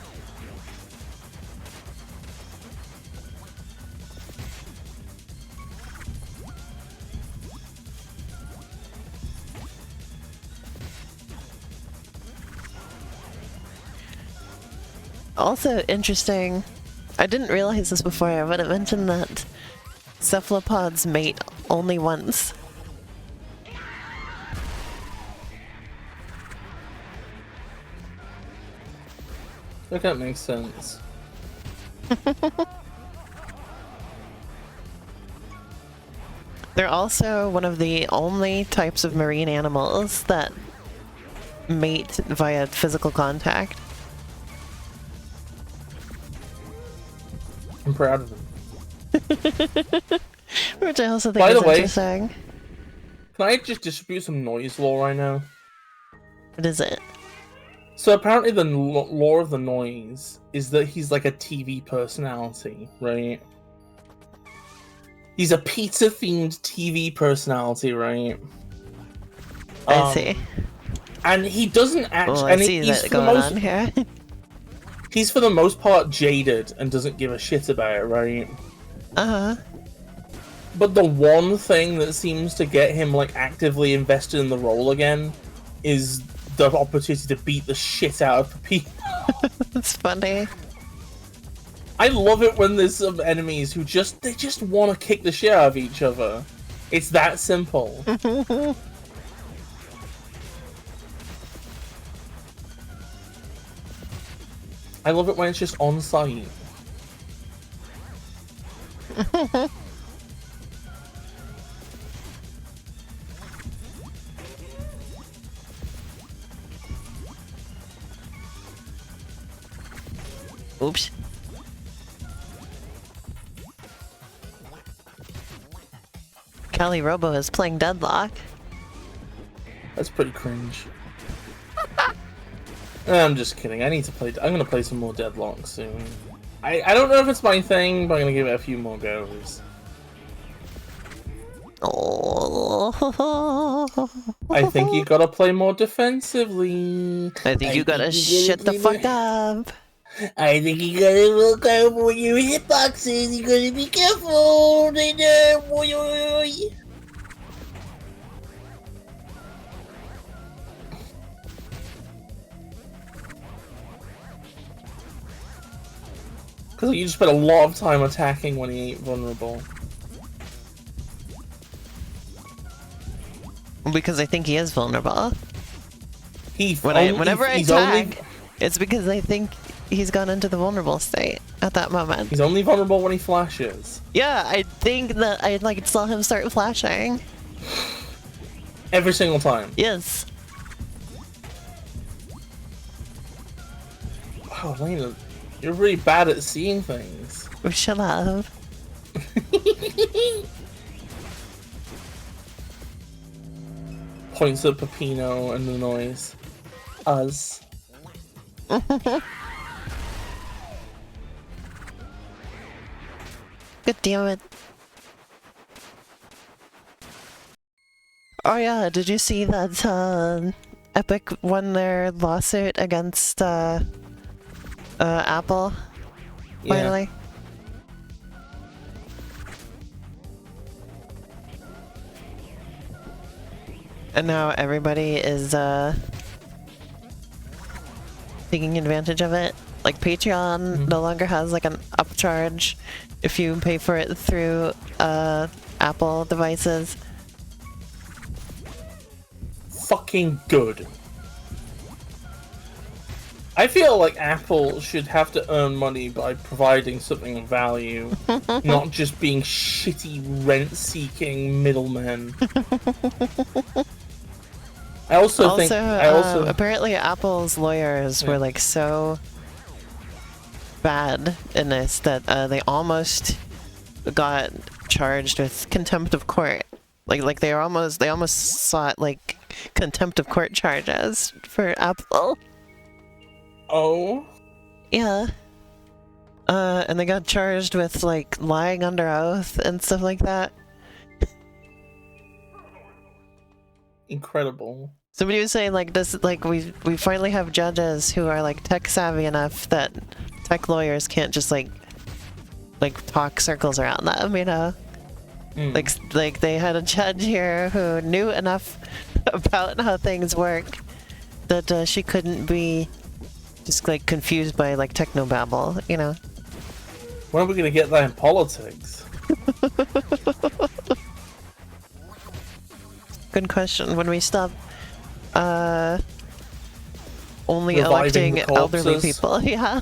Also interesting, I didn't realize this before, but it mentioned that cephalopods mate only once. I think that makes sense. They're also one of the only types of marine animals that mate via physical contact. I'm proud of them. Which I also think is interesting. Can I just distribute some noise lore right now? What is it? So apparently the lore of the noise is that he's like a TV personality, right? He's a pizza-themed TV personality, right? I see. And he doesn't actually... Well, I see that going on here. He's for the most part jaded and doesn't give a shit about it, right? Uh-huh. But the one thing that seems to get him like actively invested in the role again is the opportunity to beat the shit out of people. That's funny. I love it when there's some enemies who just want to kick the shit out of each other. It's that simple. I love it when it's just on site. Oops. Cali Robo is playing Deadlock. That's pretty cringe. I'm just kidding. I need to play. I'm gonna play some more Deadlock soon. I don't know if it's my thing, but I'm gonna give it a few more goes. Oh. I think you gotta play more defensively. I think you gotta shut the fuck up. I think you gotta look out for your hitboxes. You gotta be careful. They know. Because you just spend a lot of time attacking when he ain't vulnerable. Because I think he is vulnerable. Whenever I attack, it's because I think he's gone into the vulnerable state at that moment. He's only vulnerable when he flashes. Yeah, I think that I like saw him start flashing. Every single time. Yes. Wow, Elena, you're really bad at seeing things. Shut up. Points at Peppino and the noise. Us. God damn it. Oh yeah, did you see that Epic won their lawsuit against Apple? Finally? Yeah. And now everybody is taking advantage of it. Like Patreon no longer has like an upcharge if you pay for it through Apple devices. Fucking good. I feel like Apple should have to earn money by providing something of value, not just being shitty rent-seeking middlemen. I also think apparently Apple's lawyers were like so bad in this that they almost got charged with contempt of court. Like they almost sought like contempt of court charges for Apple. Oh? Yeah. And they got charged with like lying under oath and stuff like that. Incredible. Somebody was saying like this, like we finally have judges who are like tech savvy enough that tech lawyers can't just like talk circles around them, you know? Like they had a judge here who knew enough about how things work that she couldn't be Just like confused by like technobabble, you know. When are we gonna get that in politics? Good question. When we stop only Reviving electing elderly people, yeah.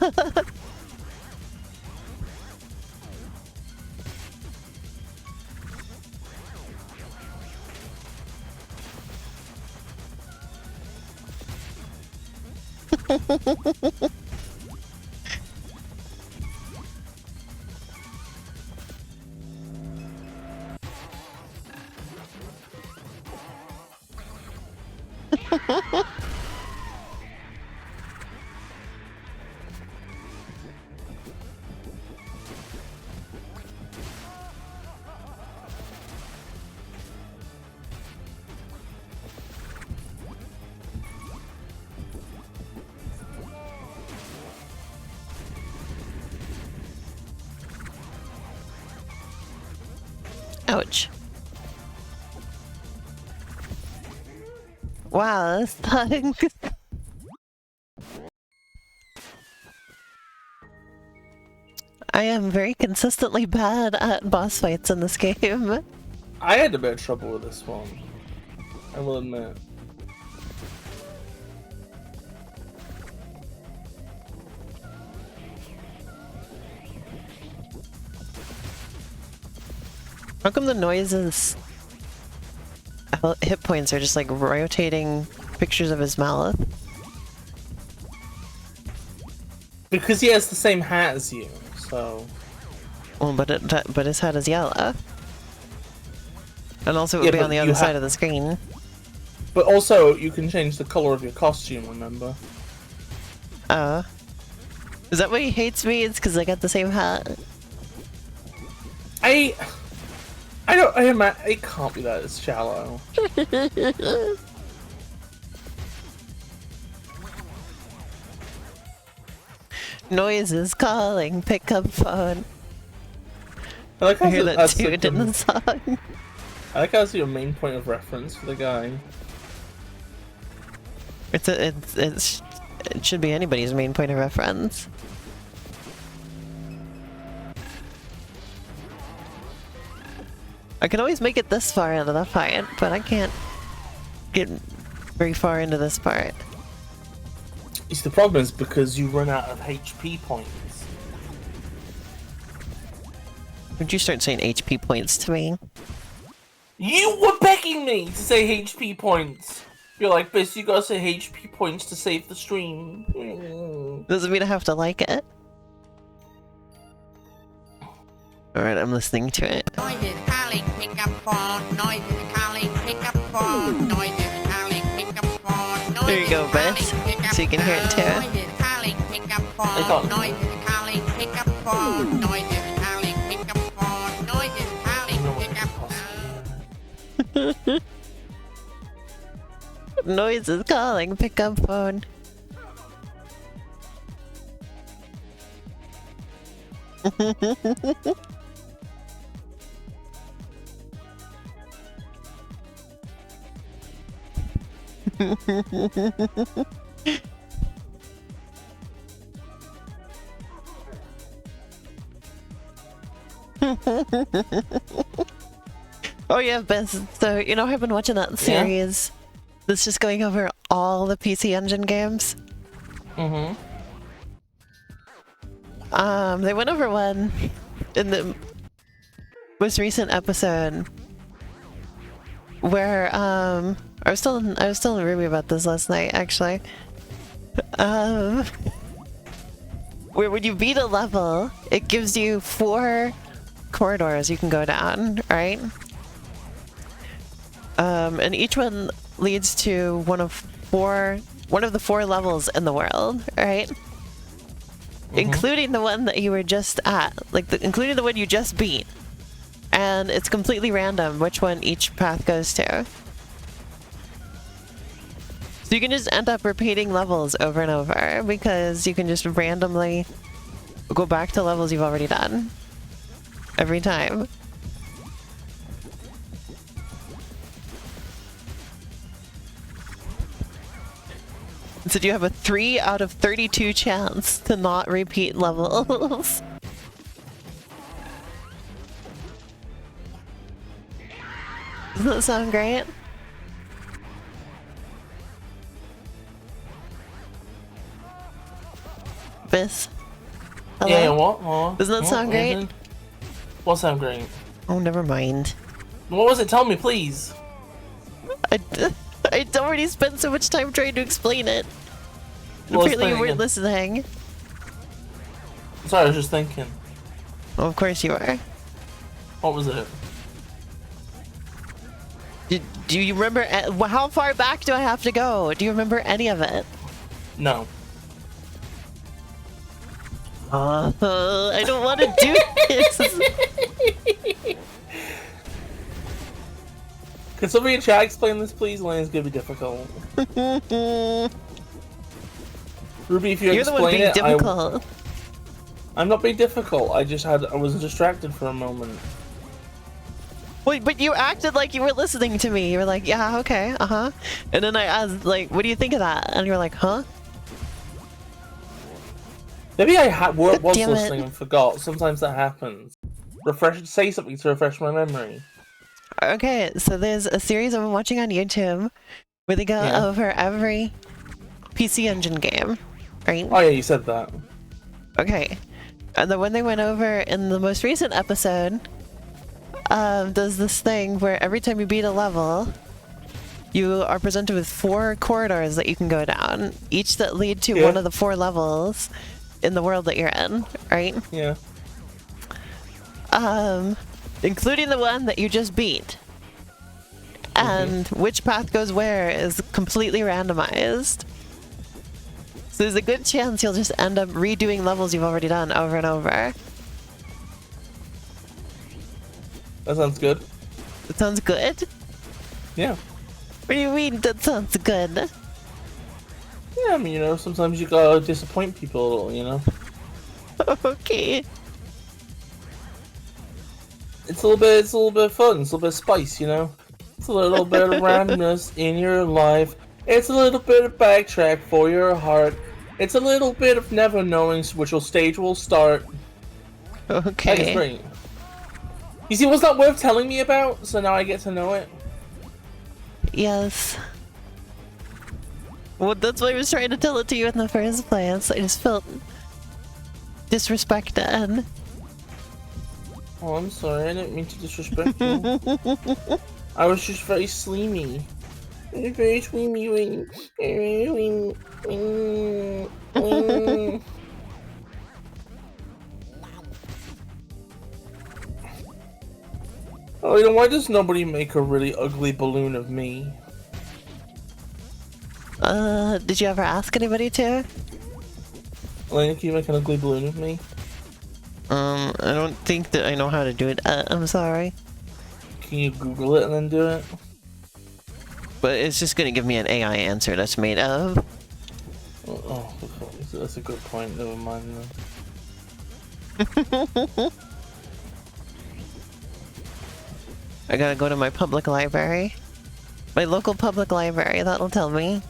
Ouch. Wow, this thing. I am very consistently bad at boss fights in this game. I had a bit of trouble with this one, I will admit. How come the noises hit points are just like rotating pictures of his mouth? Because he has the same hat as you, so... Well, but his hat is yellow. And also it would be on the other side of the screen. But also, you can change the color of your costume, remember? Is that why he hates me? It's because I got the same hat? It can't be that it's shallow. Noises calling, pick up phone. I like how I hear that that's dude in the song. I like how it's your main point of reference for the guy. It should be anybody's main point of reference. I can always make it this far into the fight, but I can't get very far into this part. The problem is because you run out of HP points. Would you start saying HP points to me? You were begging me to say HP points! You're like, Biss, you gotta say HP points to save the stream. Doesn't mean I have to like it. Alright, I'm listening to it. Noises calling, pick up phone. Noises calling, pick up phone. Noises calling, pick up phone. There you go, Biss. So you can hear it too. Noises calling, pick up phone. Noises calling, pick up phone. Noises calling, pick up phone. Noises calling, pick up phone. Noise is calling, pick up phone. Oh yeah, Biss. So, you know, I've been watching that series that's just going over all the PC Engine games. Mm-hmm. They went over one in the most recent episode where I was telling Ruby about this last night, actually. Where when you beat a level, it gives you 4 corridors you can go down, right? And each one leads to one of the 4 levels in the world, right? Mm-hmm. Including the one that you were just at, including the one you just beat. And it's completely random which one each path goes to. So you can just end up repeating levels over and over because you can just randomly go back to levels you've already done every time. So do you have a 3 out of 32 chance to not repeat levels? Doesn't that sound great? Bis? Hello? Yeah, what? Doesn't that sound great? What sound great? Oh, never mind. What was it? Tell me, please. I already spent so much time trying to explain it. Well, Apparently you explain it weren't again. listening. Sorry, I was just thinking. Well, of course you are. What was it? Do you remember? How far back do I have to go? Do you remember any of it? No. I don't want to do this. Can somebody in chat explain this, please? Lane's gonna be difficult. Ruby, if you You're the one explain being it, difficult. I'm not being difficult. I was distracted for a moment. Wait, but you acted like you were listening to me. You were like, yeah, okay, uh-huh. And then I asked, like, what do you think of that? And you were like, huh? Maybe I was damn it. listening and forgot. Sometimes that happens. Say something to refresh my memory. Okay, so there's a series I've been watching on YouTube where they go over every PC Engine game, right? Oh yeah, you said that. Okay. And then when they went over in the most recent episode, does this thing where every time you beat a level, you are presented with 4 corridors that you can go down, each that lead to one of the 4 levels in the world that you're in, right? Yeah. Including the one that you just beat. And which path goes where is completely randomized. So there's a good chance you'll just end up redoing levels you've already done over and over. That sounds good. That sounds good? Yeah. What do you mean that sounds good? Yeah, I mean, you know, sometimes you gotta disappoint people a little, you know? Okay. It's a little bit of fun, it's a little bit of spice, you know? It's a little bit of randomness in your life. It's a little bit of backtrack for your heart. It's a little bit of never knowing which stage will start. Okay. That is great. You see, was that worth telling me about? So now I get to know it? Yes. Well, that's why I was trying to tell it to you in the first place. I just felt disrespected. Oh, I'm sorry, I didn't mean to disrespect you. I was just very sleamy. Very sleamy. Oh, you know, why does nobody make a really ugly balloon of me? Did you ever ask anybody to? Elena, can you make an ugly balloon of me? I don't think that I know how to do it. I'm sorry. Can you Google it and then do it? But it's just gonna give me an AI answer that's made of. Oh, that's a good point. Never mind then. I gotta go to my public library. My local public library, that'll tell me.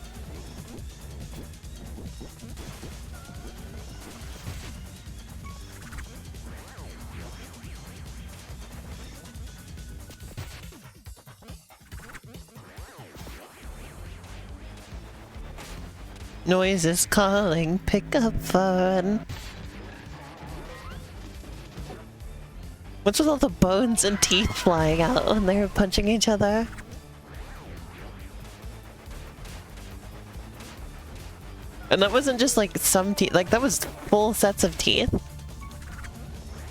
Noise is calling, pick up phone. What's with all the bones and teeth flying out when they were punching each other? And that wasn't just like some teeth, like that was full sets of teeth.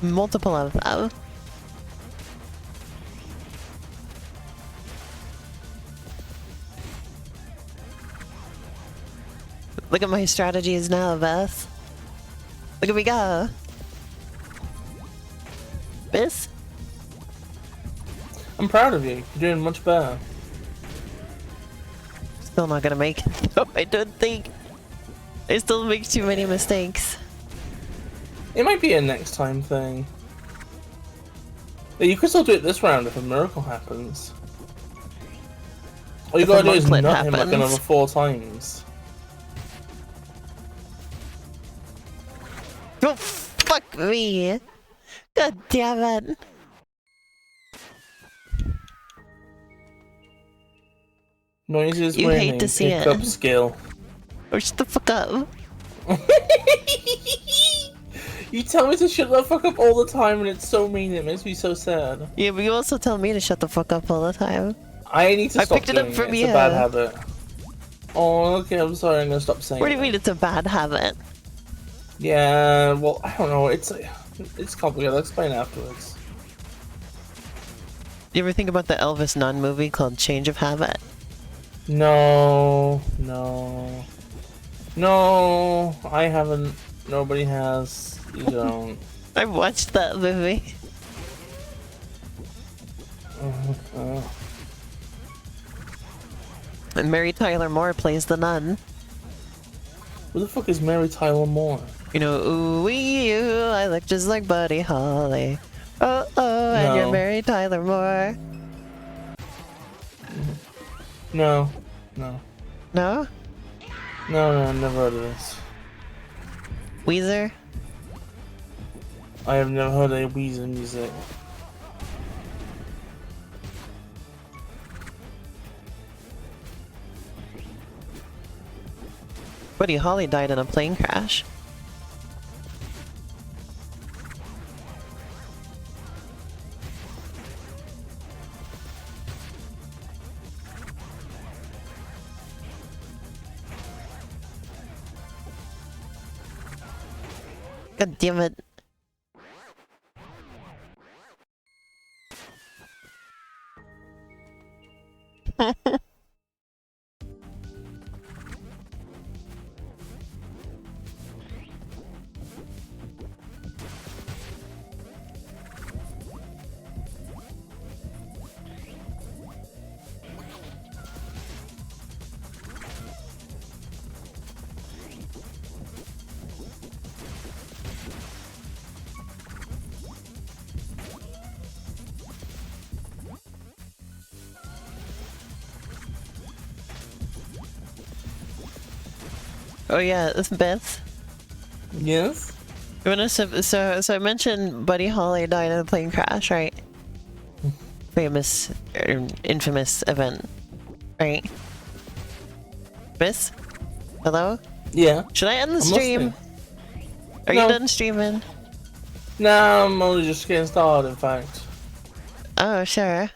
Multiple of them. Look at my strategies now, Beth. Look at me go. Bis? I'm proud of you. You're doing much better. Still not gonna make it, though, I don't think. I still make too many mistakes. It might be a next time thing. Yeah, you could still do it this round if a miracle happens. All you If gotta a do is monklet nut him like happens. another 4 times. Go fuck me! God damn it! Noises You winning. hate to see Pick up it. skill. Or shut the fuck up. You tell me to shut the fuck up all the time, and it's so mean. It makes me so sad. Yeah, but you also tell me to shut the fuck up all the time. I need to I stop picked it up doing from It's you. a bad habit. Oh, okay. I'm sorry. I'm gonna stop saying. What do you mean it's a bad habit? Yeah. Well, I don't know. It's complicated. I'll explain afterwards. You ever think about the Elvis Nun movie called Change of Habit? No. No. No. I haven't. Nobody has. You don't. I watched that movie. And Mary Tyler Moore plays the nun. Who the fuck is Mary Tyler Moore? You know, ooh wee you, I look just like Buddy Holly. Oh oh, and you're No. Mary Tyler Moore. No. No. No? No, never heard of this. Weezer? I have never heard of Weezer music. Buddy Holly died in a plane crash. God damn it. Oh yeah, this Beth. Yes? You wanna so I mentioned Buddy Holly died in a plane crash, right? Famous, infamous event, right? Miss? Hello? Yeah. Should I end the I'm stream? listening. Are No. you done streaming? Nah, I'm only just getting started, in fact. Oh, sure.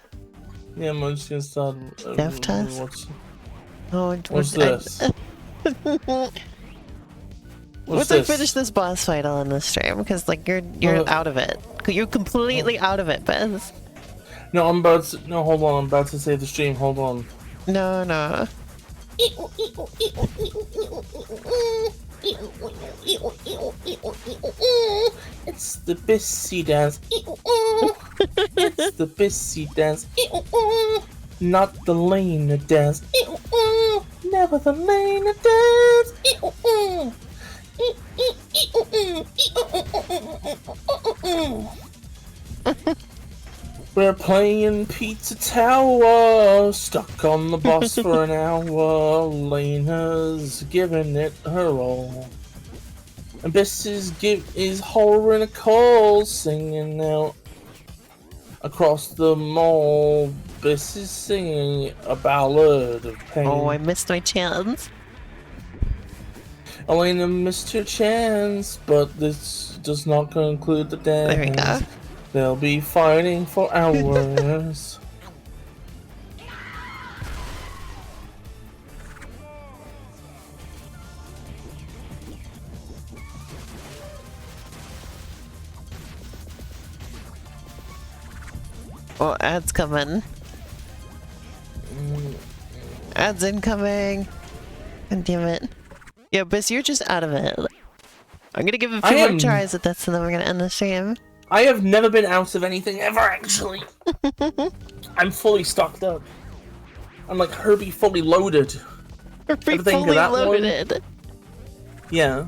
Yeah, I'm only just getting started. Death test? What's this? Once I finish this boss fight, I'll end the stream because like you're out of it. You're completely out of it, Bez. No, I'm about to. No, hold on. I'm about to save the stream. Hold on. No, no. It's the Bissy dance. It's the Bissy dance. Not the Lena dance. Never the Lena dance. We're playing Pizza Tower, stuck on the bus for an hour. Lena's giving it her all. And Biss is hollering a call, singing out across the mall. Biss is singing a ballad of pain. Oh, I missed my chance. Elena missed her chance, but this does not conclude the dance. There we go. They'll be fighting for hours. Oh, ads coming. Ads incoming. God damn it. Yeah, Biss, you're just out of it. I'm gonna give it a few more tries at this and then we're gonna end the stream. I have never been out of anything ever, actually. I'm fully stocked up. I'm like Herbie fully loaded. Herbie Ever think of fully that one? loaded. Yeah.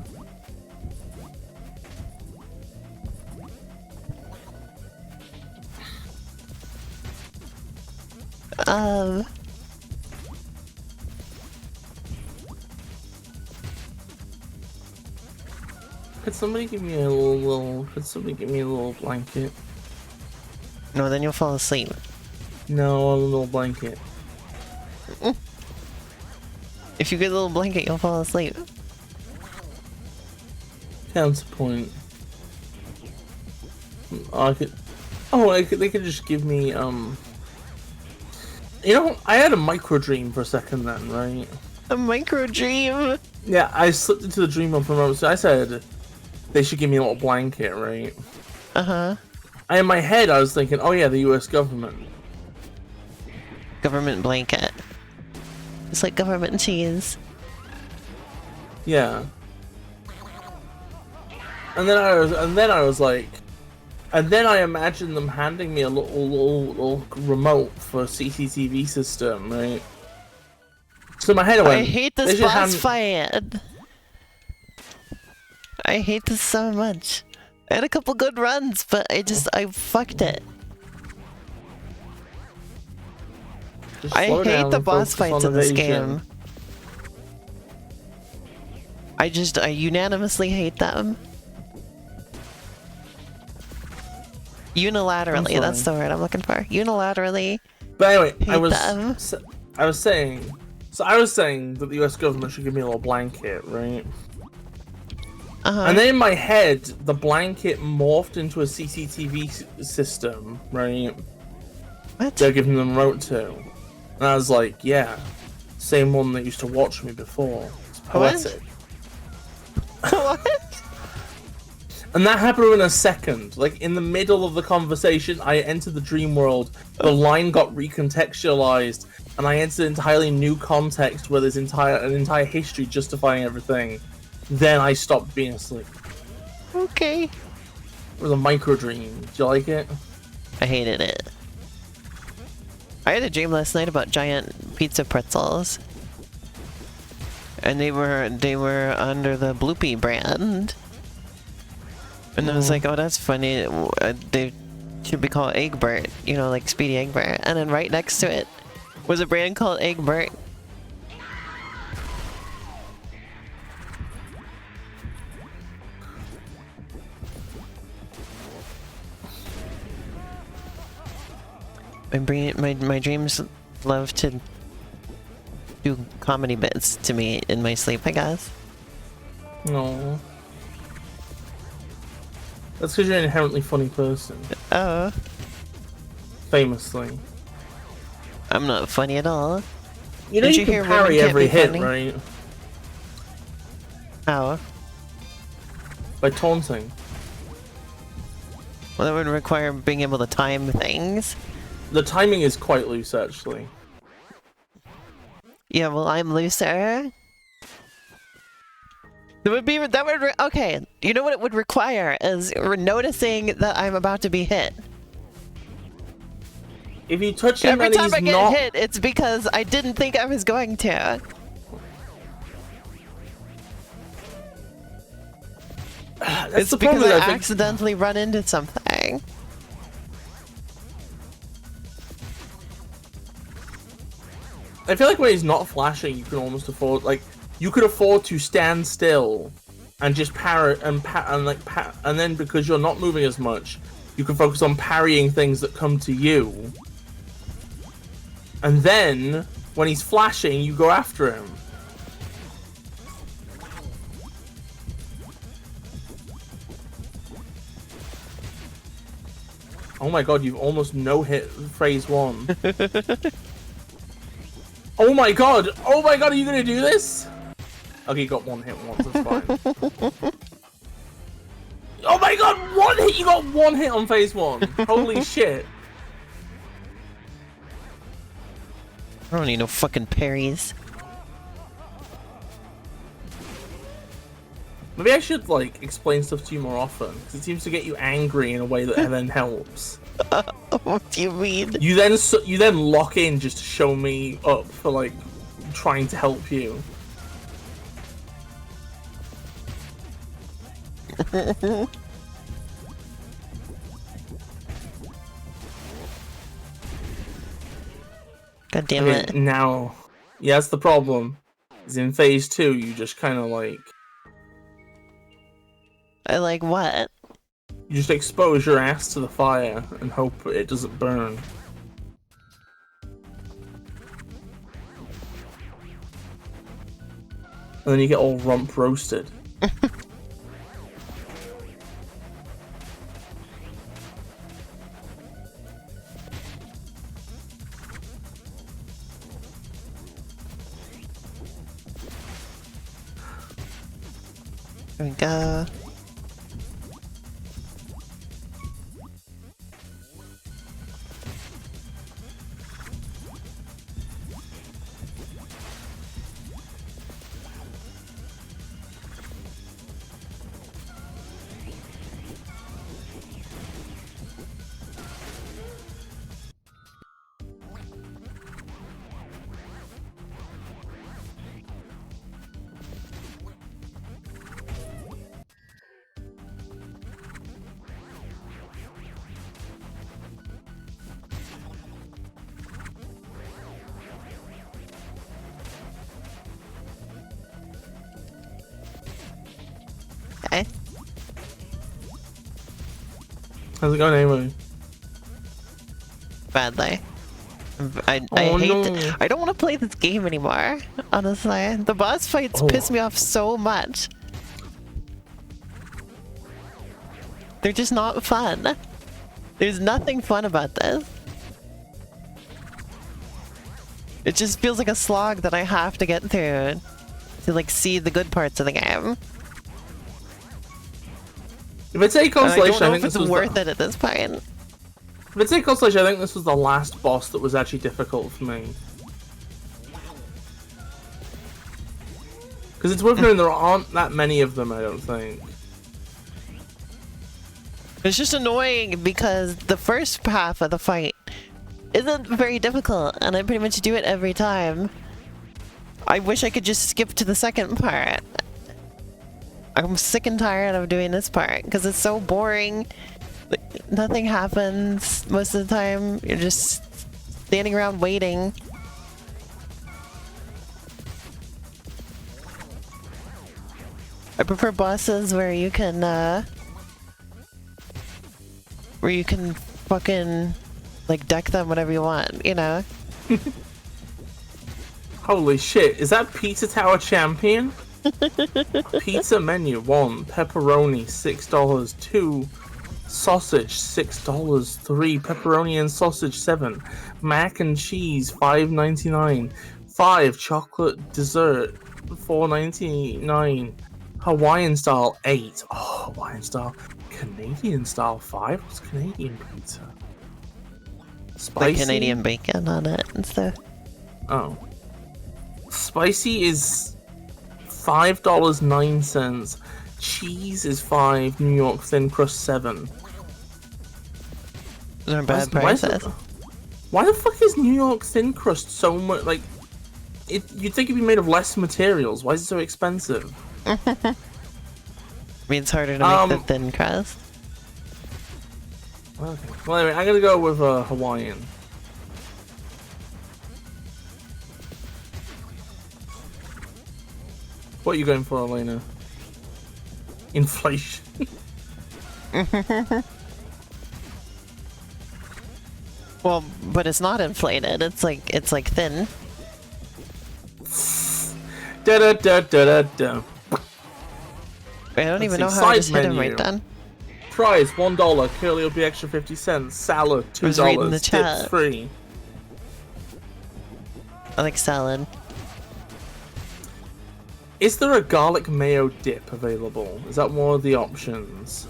could somebody give me a little could somebody give me a little blanket? No, then you'll fall asleep. No, a little blanket. If you get a little blanket, you'll fall asleep. Counterpoint. They could just give me, You know, I had a micro dream for a second then, right? A micro dream? Yeah, I slipped into the dream of remote, so I said they should give me a little blanket, right? Uh-huh. And in my head, I was thinking, oh yeah, the US government. Government blanket. It's like government cheese. Yeah. And then I imagined them handing me a little remote for a CCTV system, right? So in my head I went, I hate this boss fight. I hate this so much. I had a couple good runs, but I fucked it. I hate the boss fights in this game. I unanimously hate them. Unilaterally, that's the word I'm looking for. Unilaterally. But anyway, I was saying that the US government should give me a little blanket, right? And then in my head, the blanket morphed into a CCTV system, right? What? They're giving them remote to. And I was like, yeah, same one that used to watch me before. It's poetic. What? And that happened in a second. Like, in the middle of the conversation, I entered the dream world, the line got recontextualized, and I entered entirely new context where there's an entire history justifying everything. Then I stopped being asleep. Okay. It was a micro dream. Do you like it? I hated it. I had a dream last night about giant pizza pretzels. And they were under the Bloopy brand. And I was like, oh, that's funny. They should be called Egbert, you know, like Speedy Egbert. And then right next to it was a brand called Egbert. My dreams love to do comedy bits to me in my sleep, I guess. No. That's because you're an inherently funny person. Oh. Famously. I'm not funny at all. You know, you can parry every hit, right? How? By taunting. Well, that would require being able to time things. The timing is quite loose, actually. Yeah, well, I'm looser. Okay, you know what it would require is noticing that I'm about to be hit. If you touch him every and time he's I get not... hit, it's because I didn't think I was going to. It's because I accidentally run into something. I feel like when he's not flashing, you can almost afford, like, you could afford to stand still and just parry and then because you're not moving as much, you can focus on parrying things that come to you. And then when he's flashing, you go after him. Oh my god, you've almost no-hit phase 1. Oh my god! Oh my god, are you gonna do this? Okay, you got one hit once, that's fine. Oh my god, one hit! You got one hit on phase 1! Holy shit. I don't need no fucking parries. Maybe I should, like, explain stuff to you more often, because it seems to get you angry in a way that then helps. What do you mean? You then lock in just to show me up for, like, trying to help you. God damn it. Now, yeah, that's the problem. Is in phase 2, you just kind of, like... Like what? You just expose your ass to the fire and hope it doesn't burn. And then you get all rump roasted. There we go. Okay. How's it going anyway? Badly. I Oh, hate no. I don't want to play this game anymore, honestly. The boss fights piss me off so much. They're just not fun. There's nothing fun about this. It just feels like a slog that I have to get through to like see the good parts of the game. If it's a consolation, I don't know if it's worth it at this point. If it's a consolation, I think this was the last boss that was actually difficult for me. Because it's worth knowing there aren't that many of them, I don't think. It's just annoying because the first half of the fight isn't very difficult, and I pretty much do it every time. I wish I could just skip to the second part. I'm sick and tired of doing this part because it's so boring. Like, nothing happens most of the time. You're just standing around waiting. I prefer bosses where you can fucking like deck them whatever you want, you know? Holy shit, is that Pizza Tower Champion? Pizza menu 1, pepperoni $6, 2 sausage $6, 3 pepperoni and sausage 7, mac and cheese $5.99, 5 chocolate dessert $4.99, Hawaiian style 8. Oh, Hawaiian style. Canadian style 5. What's Canadian pizza? Spicy. Like Canadian bacon on it and stuff. Oh. Spicy is $5.09. Cheese is 5. New York thin crust 7. Those are bad prices. Why the fuck is New York thin crust so much like? You'd think it'd be made of less materials. Why is it so expensive? I mean, it's harder to make the thin crust. Okay. Well, anyway, I'm gonna go with Hawaiian. What are you going for, Elena? Inflation. Well, but it's not inflated. It's like thin. Da da da da da da. I don't even know how I just hit him right then. Fries $1. Curly will be extra 50 cents. Salad $2. Dips free. I like salad. Is there a garlic mayo dip available? Is that one of the options?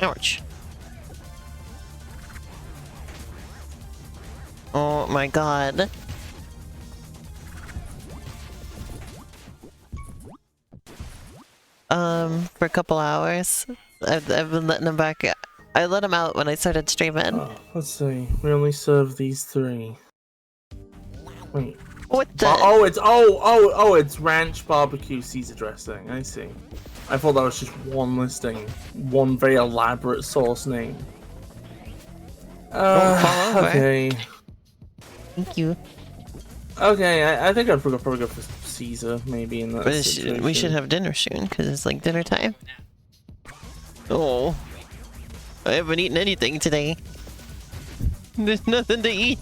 Ouch. Oh my god. For a couple hours. I've been letting him back. I let him out when I started streaming. Let's see. We only serve these 3. Wait. What the? It's ranch barbecue Caesar dressing. I see. I thought that was just one listing, one very elaborate sauce name. Okay. Thank you. Okay, I think I'd probably go for Caesar, maybe in that But situation. we should have dinner soon, because it's like dinner time. Oh. I haven't eaten anything today. There's nothing to eat.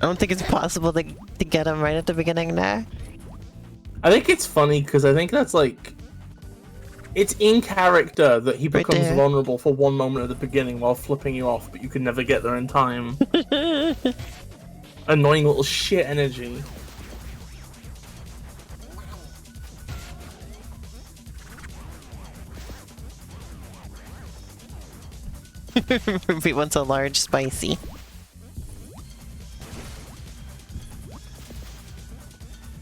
I don't think it's possible to get him right at the beginning there. I think it's funny because I think that's like... It's in character that he becomes vulnerable for one moment at the beginning while flipping you off, but you can never get there in time. Annoying little shit energy. He wants a large spicy.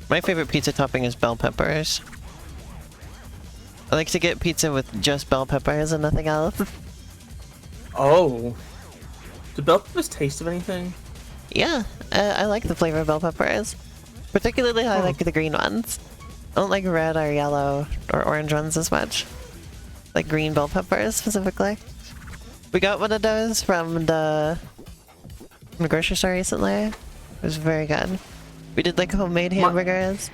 My favorite pizza topping is bell peppers. I like to get pizza with just bell peppers and nothing else. Oh. Do bell peppers taste of anything? Yeah, I like the flavor of bell peppers. Particularly I like the green ones. I don't like red or yellow or orange ones as much. Like green bell peppers specifically. We got one of those from the grocery store recently. It was very good. We did like homemade hamburgers.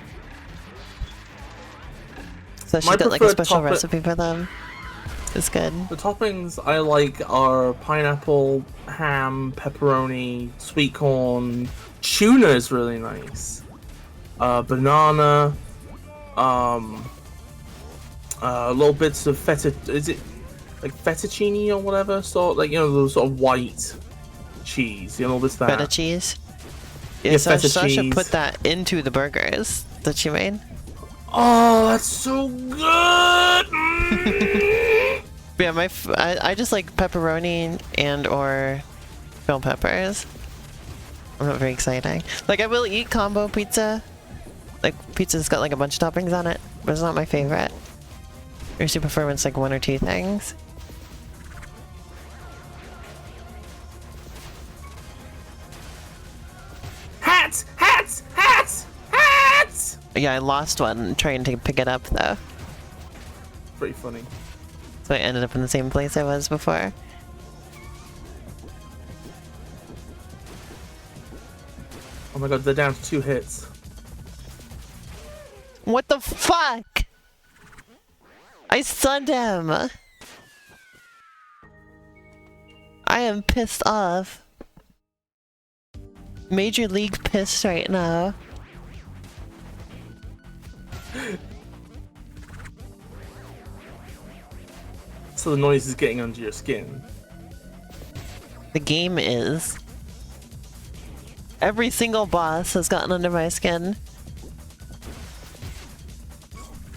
So she did like a special recipe for them. It's good. The toppings I like are pineapple, ham, pepperoni, sweet corn, tuna is really nice. Banana, little bits of feta. Is it like fettuccine or whatever? Sort like, you know, those sort of white cheese. You know, bits of that. Feta cheese. Yeah, Yeah, feta Sasha cheese. put that into the burgers that she made. Oh, that's so good! Yeah, I just like pepperoni and or bell peppers. I'm not very exciting. Like I will eat combo pizza. Like pizza's got like a bunch of toppings on it, but it's not my favorite. I usually prefer when it's like one or two things. Hats! Hats! Hats! Hats! Yeah, I lost one trying to pick it up though. Pretty funny. So I ended up in the same place I was before. Oh my god, they're down to 2 hits. What the fuck? I stunned him! I am pissed off. Major League pissed right now. So the noise is getting under your skin. The game is. Every single boss has gotten under my skin.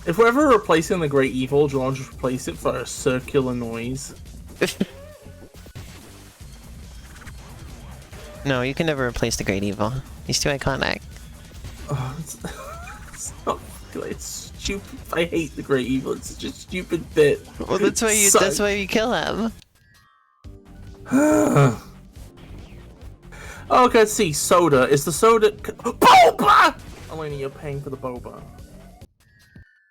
If we're ever replacing the Great Evil, do you want to just replace it for a circular noise? No, you can never replace the Great Evil. He's too iconic. Oh, it's not good. It's stupid. I hate the Great Evil. It's just a stupid bit. Well, that's why you. That's why you kill him. Okay, let's see. Soda. Is the soda... Boba! Elena, you're paying for the boba.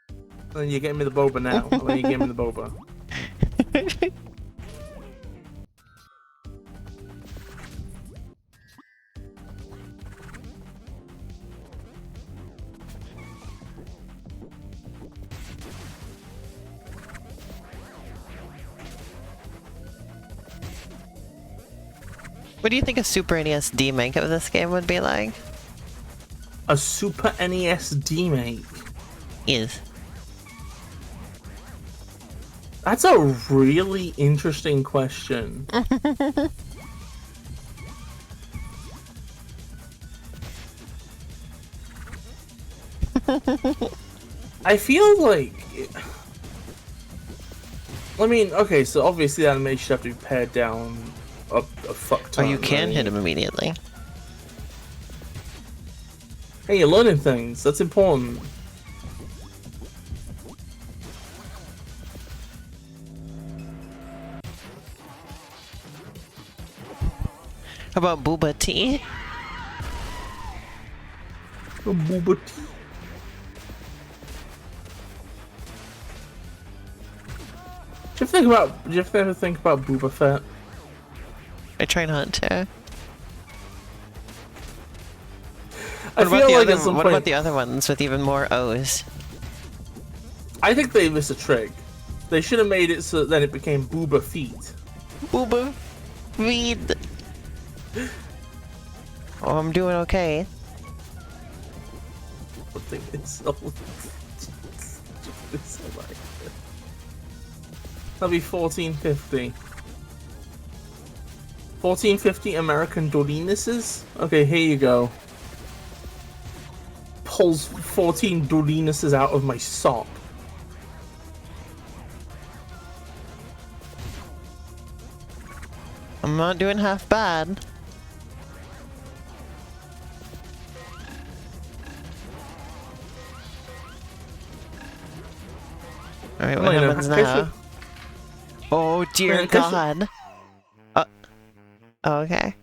And then you're getting me the boba now. And then you're getting me the boba. What do you think a Super NES remake of this game would be like? A Super NES remake? Is. That's a really interesting question. I feel like... I mean, okay, so obviously the animation have to be pared down a fuck ton. Oh, you can right? hit him immediately. Hey, you're learning things. That's important. How about Booba Tea? A Booba Tea. Do you ever think about Booba Fett? I try not to. What about the other ones with even more O's? I think they missed a trick. They should have made it so that it became Booba Feet. Booba Feed. Oh, I'm doing okay. I think it's so... That'll be 1450. 1450 American Dolinuses? Okay, here you go. Pulls 14 Dolinuses out of my sock. I'm not doing half bad. Alright, what happens now? Oh dear God. Oh, okay.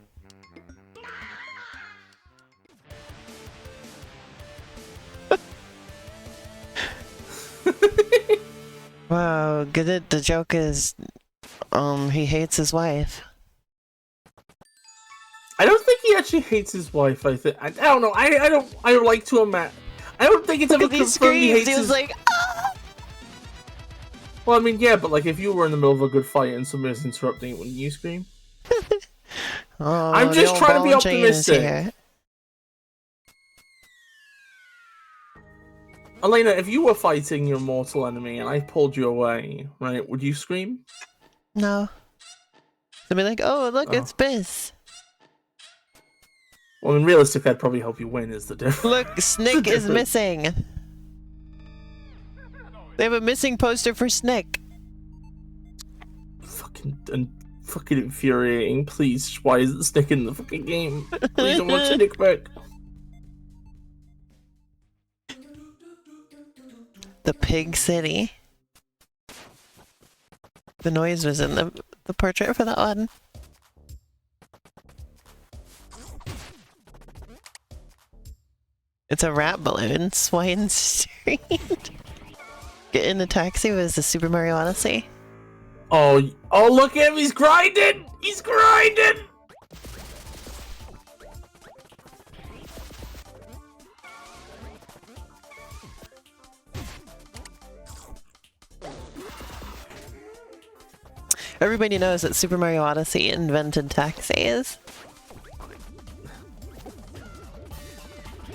Wow, good. The joke is, he hates his wife. I don't think he actually hates his wife. I don't know. I don't like to imagine. I don't think it's ever confirmed he hates he was his... like, ah! Well, I mean, yeah, but like if you were in the middle of a good fight and somebody was interrupting it, wouldn't you scream? Oh, I'm just trying to be optimistic. Elena, if you were fighting your mortal enemy and I pulled you away, right, would you scream? No. They'd be like, oh, look, it's Biz. Well, in realistic, I'd probably help you win, is the difference. Look, Snick is missing. They have a missing poster for Snick. Fucking infuriating. Please, why isn't Snick in the fucking game? Please, I want Snick back. The Pig City. The noise was in the portrait for that one. It's a rat balloon. Swine Street. Get in a taxi was the Super Mario Odyssey. Oh, look at him! He's grinding! He's grinding! Everybody knows that Super Mario Odyssey invented taxis.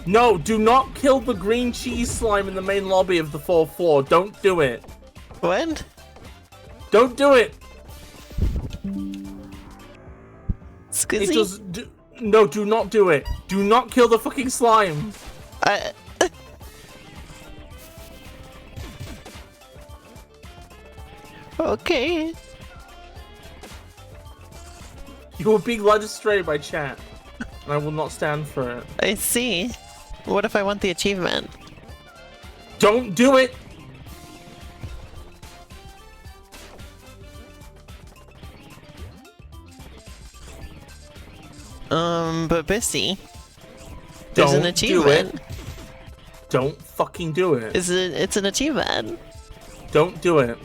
No, do not kill the green cheese slime in the main lobby of the 4th floor. Don't do it. What? Don't do it. Scuzzy? No, do not do it. Do not kill the fucking slime. Okay. You were being led astray by chat, and I will not stand for it. I see. What if I want the achievement? Don't do it! But Bissy, there's an achievement. Do it. Don't fucking do it. It's an achievement. Don't do it.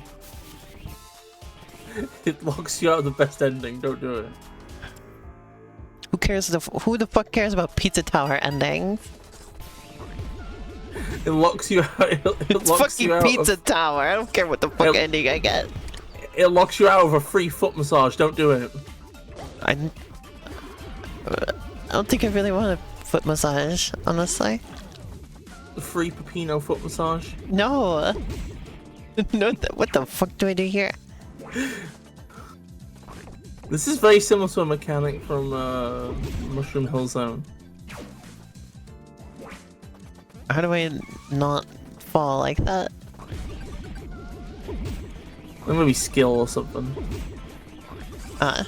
It locks you out of the best ending. Don't do it. Who the fuck cares about Pizza Tower endings? It locks you out. It's fucking Pizza Tower. I don't care what the fuck ending I get. It locks you out of a free foot massage. Don't do it. I don't think I really want a foot massage, honestly. A free Pepino foot massage? No. No. What the fuck do I do here? This is very similar to a mechanic from Mushroom Hill Zone. How do I not fall like that? Maybe skill or something. I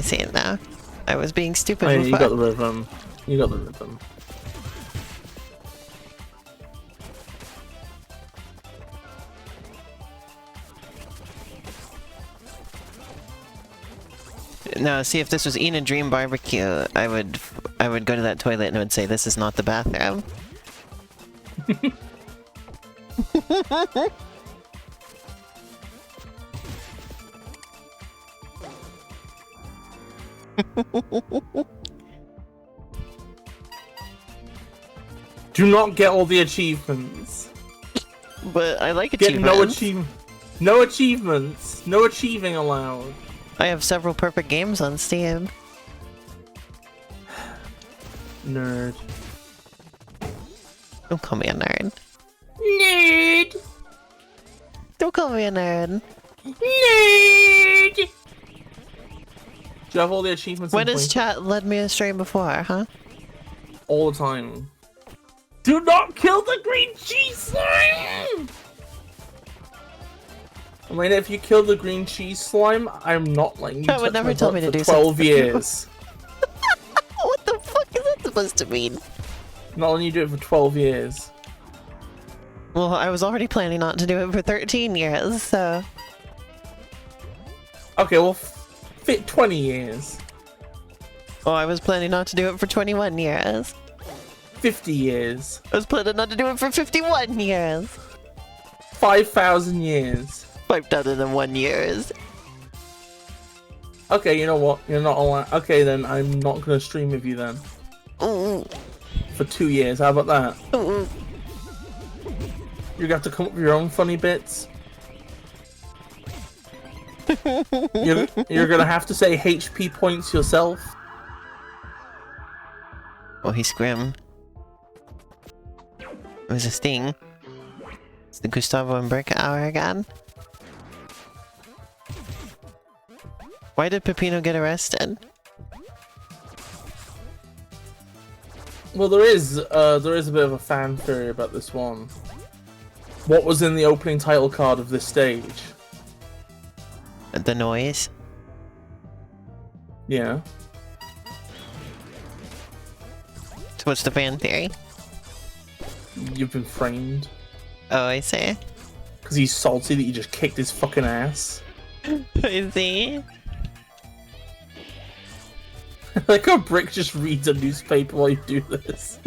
see it now. I was being stupid. Oh, yeah, you got the rhythm. You got the rhythm. No, see, if this was Eat a Dream Barbecue, I would go to that toilet and it would say, "This is not the bathroom." Do not get all the achievements. But I like Get achievements. no achievements. No achieving allowed. I have several perfect games on Steam. Nerd. Don't call me a nerd. Nerd. Don't call me a nerd. Nerd. Do you have all the achievements? When has chat led me astray before, huh? All the time. Do not kill the green cheese slime! I mean, if you kill the green cheese slime, I'm not letting you That would touch never my tell butt me to for do 12 something. years. What the fuck is that supposed to mean? Not letting you do it for 12 years. Well, I was already planning not to do it for 13 years, so... Okay, well, fit 20 years. Oh, I was planning not to do it for 21 years. 50 years. I was planning not to do it for 51 years. 5,000 years. 5,001 years. Okay, you know what? You're not allowed. Okay, then I'm not gonna stream with you then. Ooh, For 2 years. How about that? ooh. You're gonna have to come up with your own funny bits. You're gonna have to say HP points yourself. Oh, he's grim. It was a sting. It's the Gustavo and Brick hour again. Why did Peppino get arrested? Well, there is a bit of a fan theory about this one. What was in the opening title card of this stage? The noise. Yeah. So what's the fan theory? You've been framed. Oh, I see. Because he's salty that you just kicked his fucking ass. I see. Like a Brick just reads a newspaper while you do this.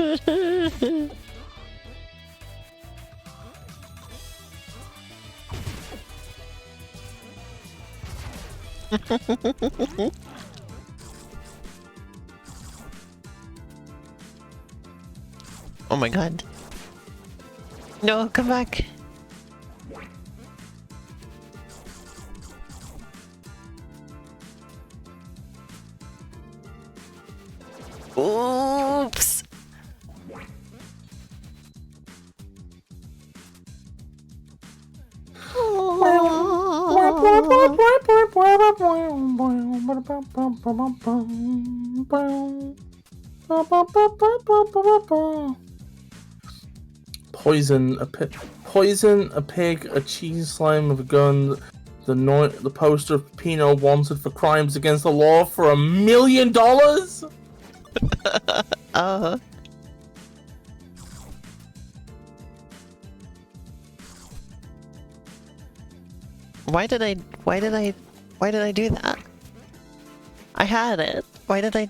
Oh my god. No, come back. Oops. Poison a pig, a cheese slime with a gun. The poster of Pino wanted for crimes against the law for $1 million. Why did I do that? I had it. Why did I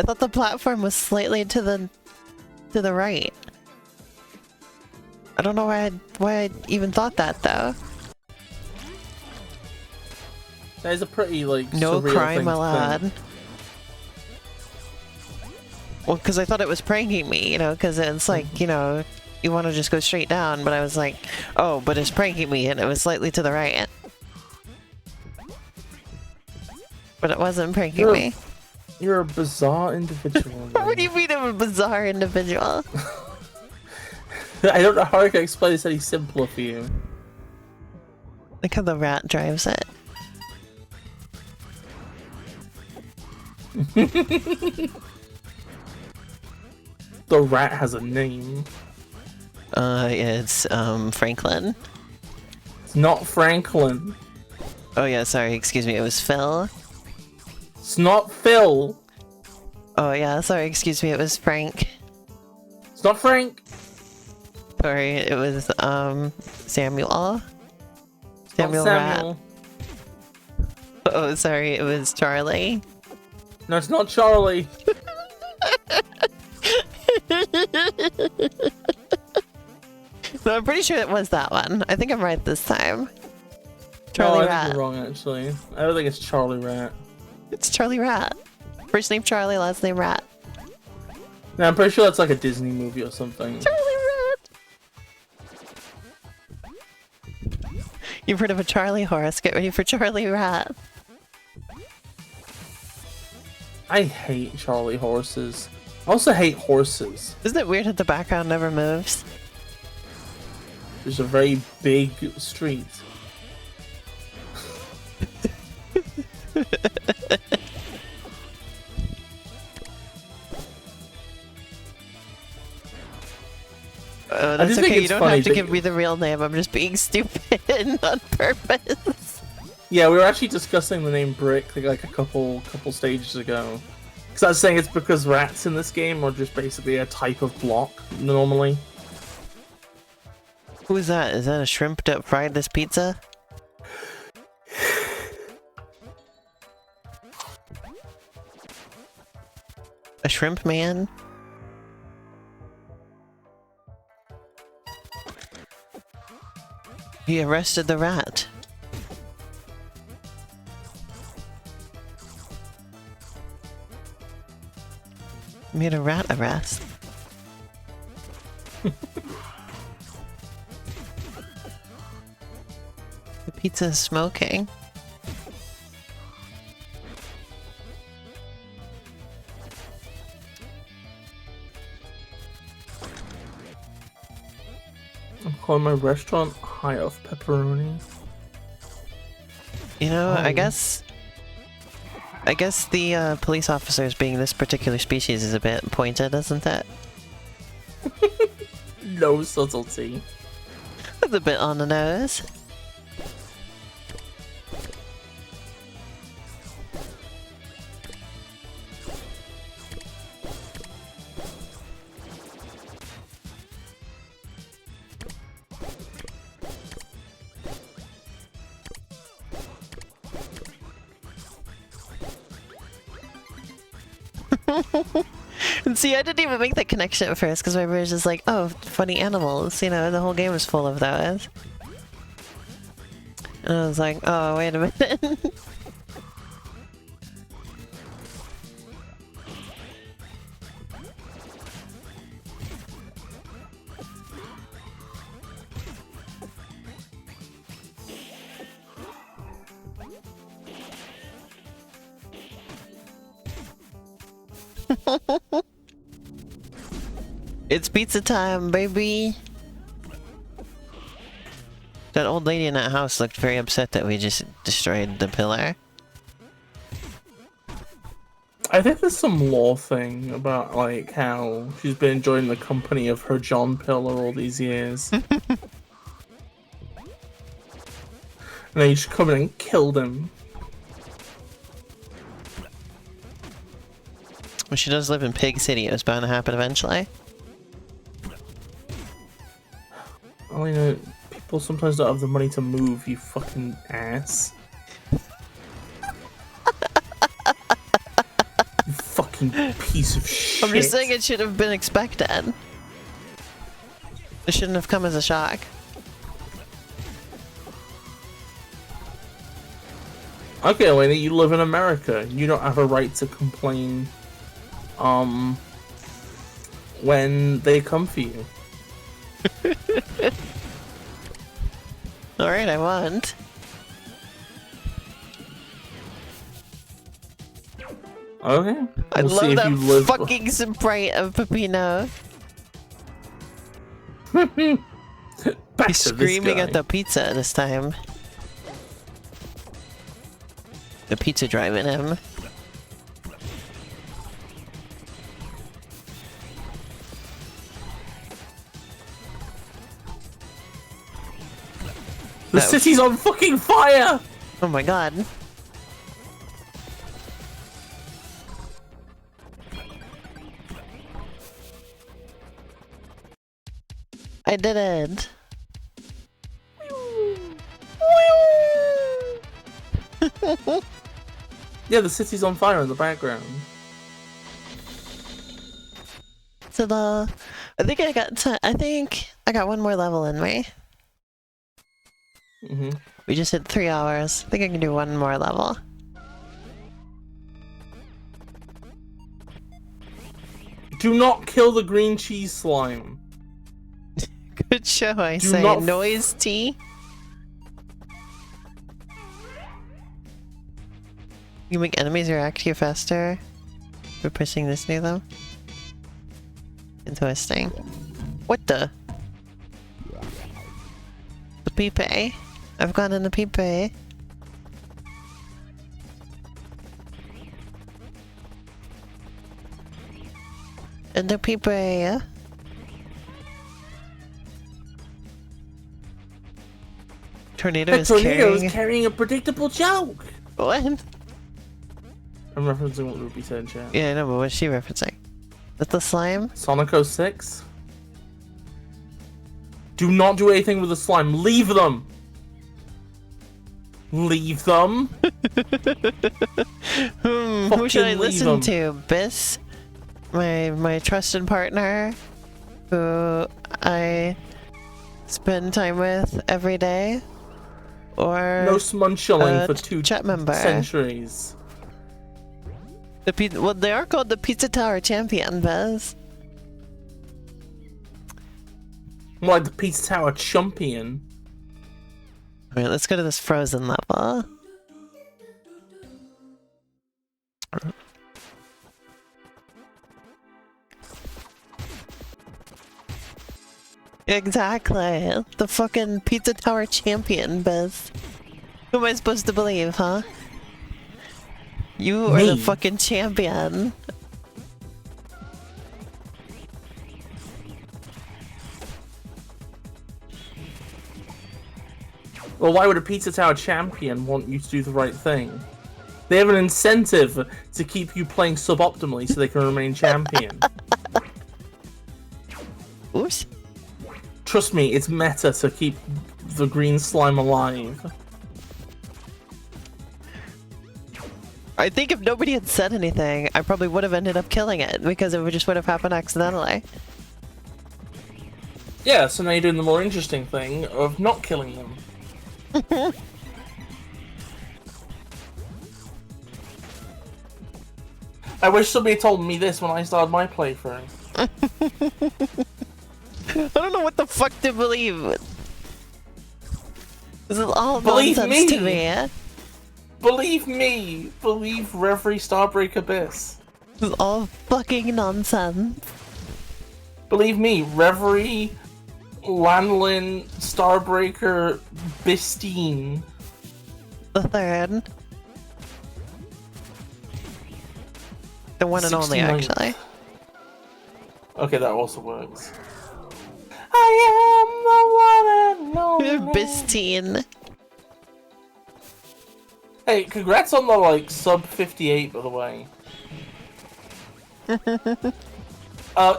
thought the platform was slightly to the right. I don't know why I even thought that though. That is a pretty like No surreal crime thing to allowed. think. Well, because I thought it was pranking me, you know, because it's like, you know, you want to just go straight down, but I was like, oh, but it's pranking me, and it was slightly to the right. But it wasn't pranking me. You're a bizarre individual. What do you mean I'm a bizarre individual? I don't know how I can explain this any simpler for you. Look how the rat drives it. The rat has a name. It's, Franklin. It's not Franklin. Oh yeah, sorry, excuse me, it was Phil. It's not Phil. Oh yeah, sorry, excuse me, it was Frank. It's not Frank. Sorry, it was, Samuel. It's not Samuel Rat. Oh, sorry, it was Charlie. No, it's not Charlie. No, I'm pretty sure it was that one. I think I'm right this time. No, Charlie I Rat. think you're wrong, actually. I don't think it's Charlie Rat. It's Charlie Rat. First name Charlie, last name Rat. No, I'm pretty sure that's like a Disney movie or something. Charlie Rat! You've heard of a Charlie horse, get ready for Charlie Rat. I hate Charlie horses. I also hate horses. Isn't it weird that the background never moves? There's a very big street. Oh, that's okay, you don't have to give me the real name, I'm just being stupid on purpose. Yeah, we were actually discussing the name Brick like a couple stages ago. Because I was saying it's because rats in this game are just basically a type of block, normally. Who is that? Is that a shrimp that fried this pizza? A shrimp man? He arrested the rat. Made a rat arrest. The pizza is smoking. I'm calling my restaurant High Off Pepperoni. You know, I guess the police officers being this particular species is a bit pointed, isn't it? No subtlety. That's a bit on the nose. And see, I didn't even make that connection at first because my brain was just like, oh, funny animals, you know, the whole game is full of those. And I was like, oh, wait a minute. It's pizza time, baby! That old lady in that house looked very upset that we just destroyed the pillar. I think there's some lore thing about like how she's been enjoying the company of her John pillar all these years. And then you just come in and killed him. Well, she does live in Pig City, it was bound to happen eventually. Oh, you know, people sometimes don't have the money to move, you fucking ass. You fucking piece of shit. I'm just saying it should have been expected. It shouldn't have come as a shock. Okay, Elena, you live in America. You don't have a right to complain, when they come for you. Alright, I won't. Okay. I We'll see love if you that live... fucking sprite of Peppino. Back He's to screaming this at the pizza this time. The pizza driving him. The city's on fucking fire! Oh my god. I did it. Yeah, the city's on fire in the background. So I think I got one more level in me. We just hit 3 hours. I think I can do one more level. Do not kill the green cheese slime. Good show, I Do say. not Noise tea. You make enemies react to you faster for pushing this near them. Interesting. What the? The peepee. I've gone in the peepee. In the peepee. Tornado is carrying a predictable joke. What? I'm referencing what Ruby said in chat. Yeah, I know, but what's she referencing? With the slime? Sonic 06? Do not do anything with the slime. Leave them! Leave them? Who should I listen to? Bis? My trusted partner? Who I spend time with every day? Or no smunchling for 2 chat member. Centuries. Well, they are called the Pizza Tower Champion, Bez. More like the Pizza Tower Champion. Alright, let's go to this frozen level. Exactly. The fucking Pizza Tower Champion, Bez. Who am I supposed to believe, huh? You are the fucking champion. Well, why would a Pizza Tower champion want you to do the right thing? They have an incentive to keep you playing suboptimally so they can remain champion. Oops. Trust me, it's meta to keep the green slime alive. I think if nobody had said anything, I probably would have ended up killing it because it just would have happened accidentally. Yeah, so now you're doing the more interesting thing of not killing them. I wish somebody told me this when I started my playthrough. I don't know what the fuck to believe. This is all Believe nonsense me. to me. Believe me! Believe Reverie Starbreak Abyss. This is all fucking nonsense. Believe me, Reverie, Lanolin, Starbreaker, Bistine. The third. The one and only, 69th. actually. Okay, that also works. I am the one and only. Bistine. Hey, congrats on the, like, sub 58, by the way.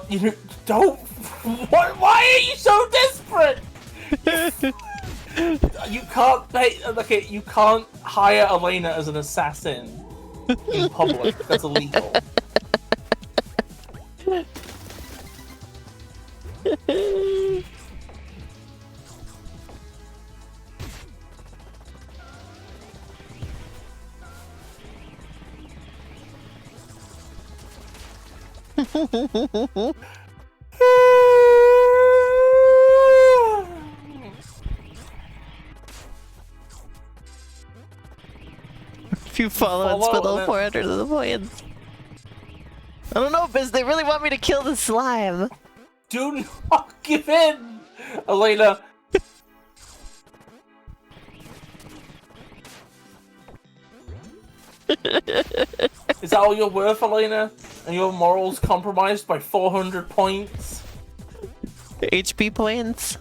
You don't... Why are you so desperate? You can't pay... Okay, you can't hire Elena as an assassin in public. That's illegal. If you follow and spend all 400 of the points. I don't know, Biz, they really want me to kill the slime. Do not give in, Elena. Is that all you're worth, Elena? And your morals compromised by 400 points? HP points?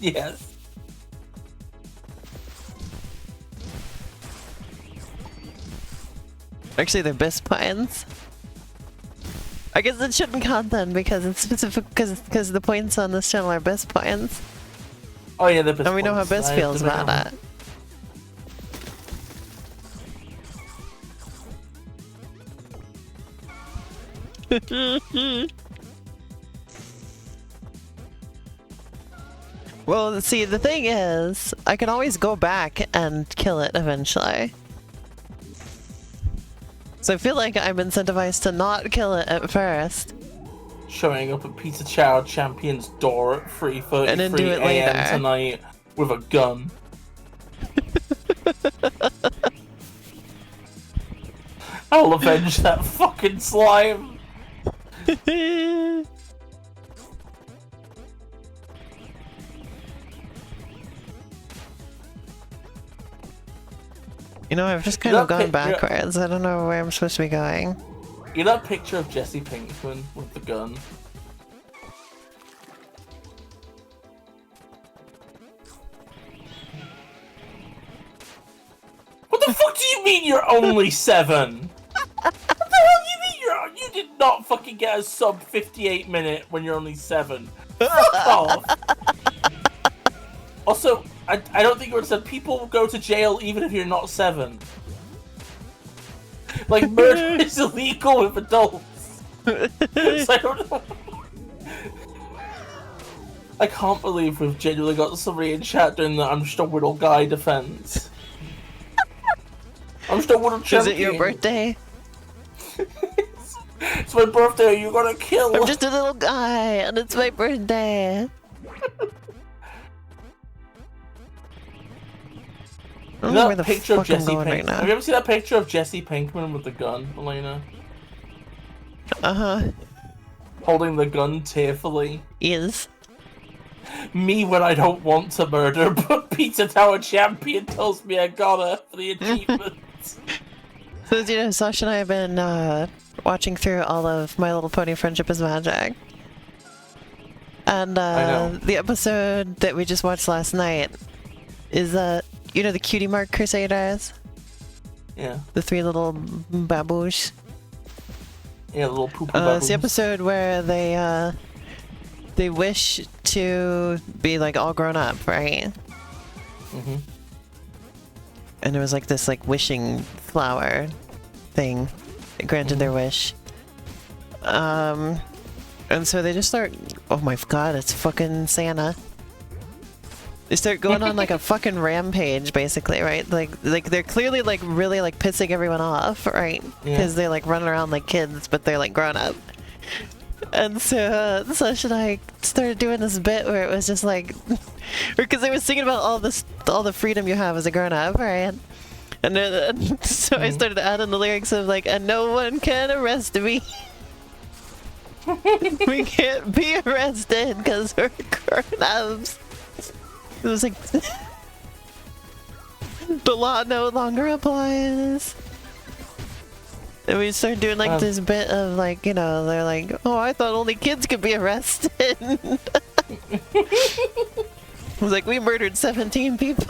Yes. Actually, they're best points. I guess it shouldn't count then because it's specific because the points on this channel are best points. Oh yeah, they're best And we know how points. Biz feels about it. Well, see, the thing is, I can always go back and kill it eventually. So I feel like I'm incentivized to not kill it at first. Showing up at Peter Chow Champion's door at 3:33 a.m. tonight with a gun. I'll avenge that fucking slime. You know, I've just kind of gone backwards. I don't know where I'm supposed to be going. You know that picture of Jesse Pinkman with the gun? What the fuck do you mean you're only 7? What the hell do you mean you did not fucking get a sub 58 minute when you're only 7? Fuck off! Also, I don't think it would have said people go to jail even if you're not 7. Like, murder is illegal with adults. So I don't know. I can't believe we've genuinely got somebody in chat doing the I'm just a little guy defense. I'm just a little champion. Is it your birthday? It's my birthday, you're gonna kill. I'm just a little guy, and it's my birthday. I don't know where the picture fuck of Jesse I'm going right now. Have you ever seen that picture of Jesse Pinkman with the gun, Elena? Uh-huh. Holding the gun tearfully. Is. Me when I don't want to murder, but Pizza Tower Champion tells me I gotta for the achievement. So, you know, Sasha and I have been watching through all of My Little Pony Friendship is Magic. And the episode that we just watched last night is, you know, the Cutie Mark Crusaders? Yeah. The 3 little baboos. Yeah, the little poo-poo baboons. It's the episode where they wish to be, like, all grown up, right? Mm-hmm. And it was like this, like, wishing flower thing that granted their wish. And so they just start... Oh my god, it's fucking Santa. They start going on, like, a fucking rampage, basically, right? Like they're clearly, like, really, like, pissing everyone off, right? Because they're, like, running around like kids, but they're, like, grown up. And so Sasha and I started doing this bit where it was just like, because they were singing about all the freedom you have as a grown up, right? And so I started adding the lyrics of like, and no one can arrest me. We can't be arrested because we're grown ups. It was like, the law no longer applies. And we started doing like this bit of like, you know, they're like, oh, I thought only kids could be arrested. It was like, we murdered 17 people.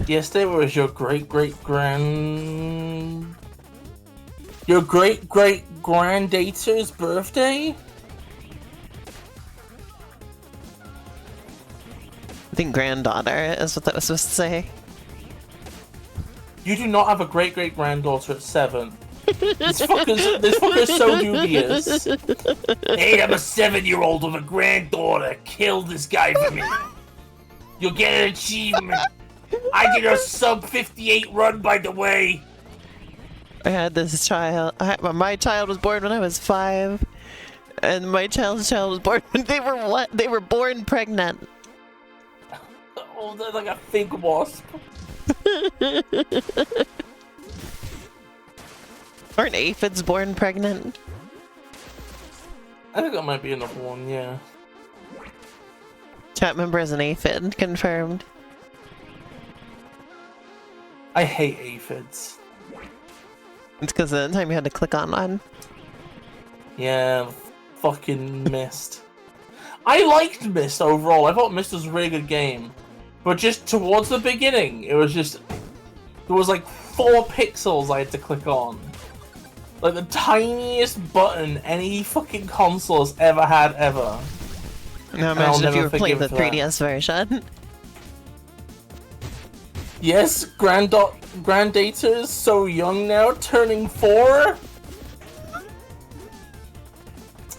Yesterday was your great-great-granddaughter's birthday? I think granddaughter is what that was supposed to say. You do not have a great-great-granddaughter at 7. This fucker's so dubious. Hey, I'm a 7-year-old with a granddaughter. Kill this guy for me. You'll get an achievement. I did a sub 58 run, by the way. I had this child. My child was born when I was 5, and my child's child was born when they were what? They were born pregnant. Oh, they're like a fig wasp. Aren't aphids born pregnant? I think that might be another one, yeah. Chat member is an aphid, confirmed. I hate aphids. It's because of the time you had to click on one. Yeah, fucking Myst. I liked Myst overall. I thought Myst was a really good game. But just towards the beginning, it was just... There was like 4 pixels I had to click on. Like the tiniest button any fucking console has ever had, ever. Now imagine if you were playing the 3DS version. Yes, granddaughter Granddata is so young now, turning 4?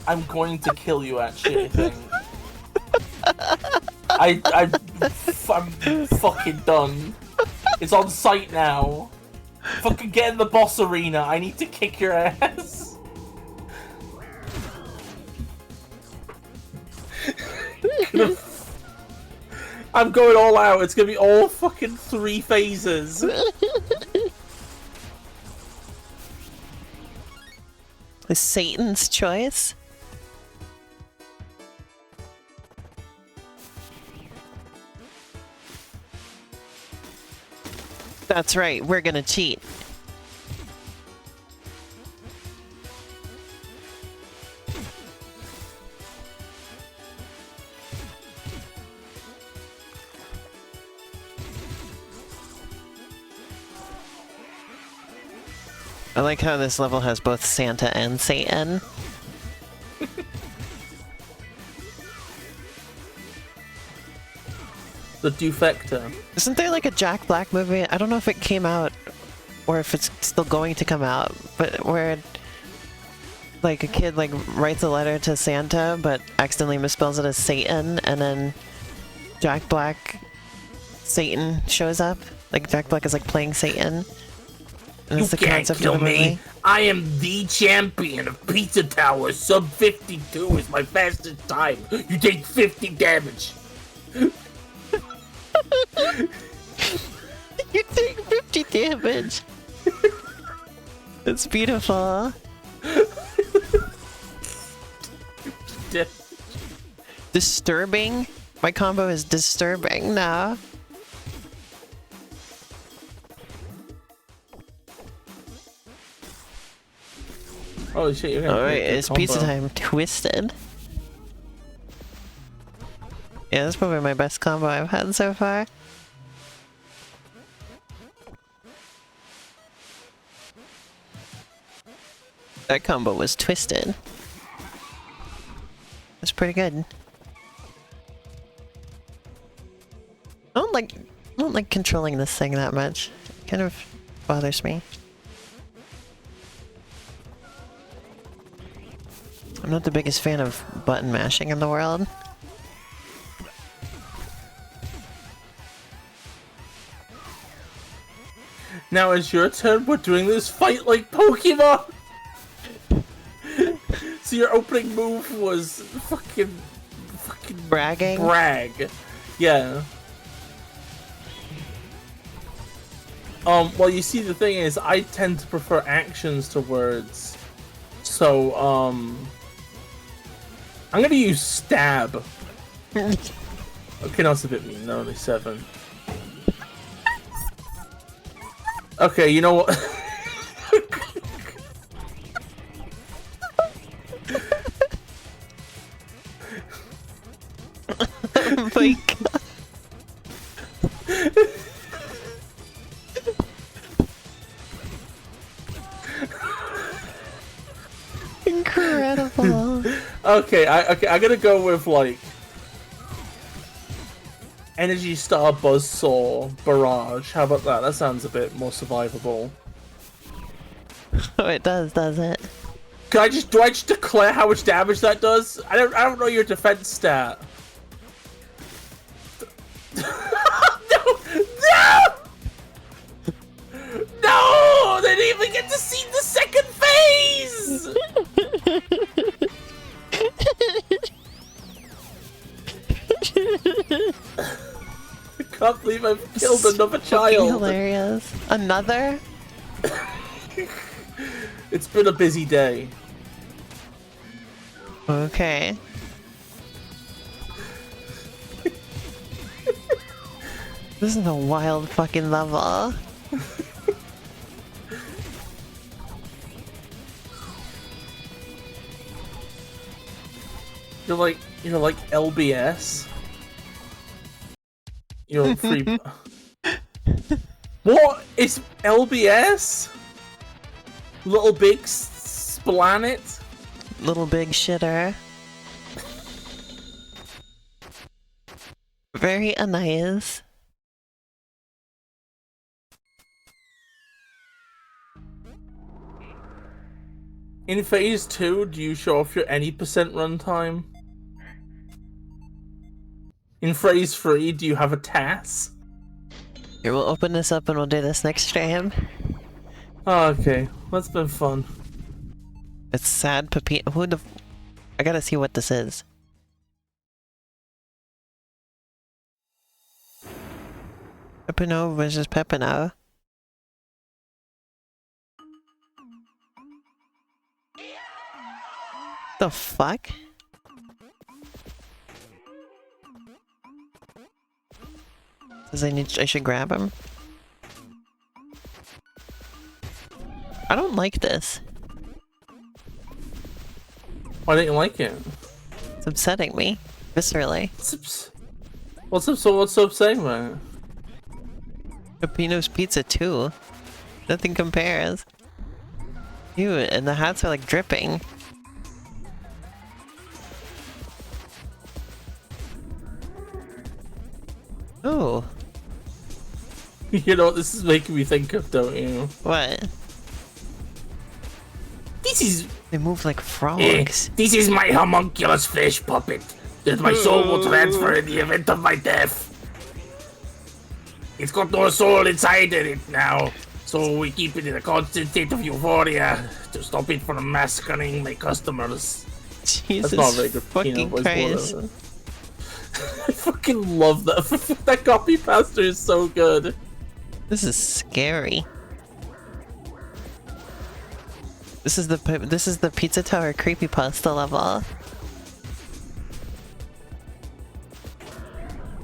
I'm going to kill you, actually, I think. I'm fucking done. It's on site now. Fucking get in the boss arena. I need to kick your ass. I'm going all out. It's gonna be all fucking 3 phases. Is Satan's choice? That's right, we're gonna cheat. I like how this level has both Santa and Satan. The Dufecta. Isn't there like a Jack Black movie? I don't know if it came out or if it's still going to come out, but where like a kid like writes a letter to Santa but accidentally misspells it as Satan, and then Jack Black Satan shows up. Like Jack Black is like playing Satan. And You can't kill me. I am the champion of Pizza Tower. Sub 52 is my fastest time. You take 50 damage. You take 50 damage. It's beautiful. Disturbing? My combo is disturbing now. Holy shit, you're gonna Alright, it's pizza time. Twisted. Yeah, that's probably my best combo I've had so far. That combo was twisted. That's pretty good. I don't like controlling this thing that much. It kind of bothers me. I'm not the biggest fan of button mashing in the world. Now it's your turn. We're doing this fight like Pokemon. So your opening move was fucking Bragging? brag. Yeah. Well, you see, the thing is, I tend to prefer actions to words. So, I'm gonna use stab. Okay, no, it's a bit mean. No, only 7. Okay, you know what? Oh my god. Incredible. Okay, I'm gonna go with like Energy Star Buzzsaw Barrage. How about that? That sounds a bit more survivable. Oh, it does it? Do I just declare how much damage that does? I don't know your defense stat. No! No! They didn't even get to see the second phase! I can't believe I've killed another child. Hilarious. Another? It's been a busy day. Okay. This is a wild fucking level. You're like LBS. You're free. What is LBS? Little Big Splanet? Little big shitter. Very nice. In phase 2, do you show off your any % runtime? In phase 3, do you have a TAS? Here, we'll open this up and we'll do this next stream. Oh, okay. That's been fun. It's sad Pepino. Who the... I gotta see what this is. Pepino versus Pepino. The fuck? Says I should grab him. I don't like this. Why don't you like it? It's upsetting me. Viscerally. What's so upsetting about it? Pepino's Pizza too. Nothing compares. Ew, and the hats are like dripping. Oh. You know what this is making me think of, don't you? What? This is... They move like frogs. This is my homunculus fish puppet that my soul will transfer in the event of my death. It's got no soul inside it now, so we keep it in a constant state of euphoria to stop it from massacring my customers. Jesus That's not a very good fucking Christ. I fucking love that. That copy pasta is so good. This is scary. This is the Pizza Tower creepypasta level.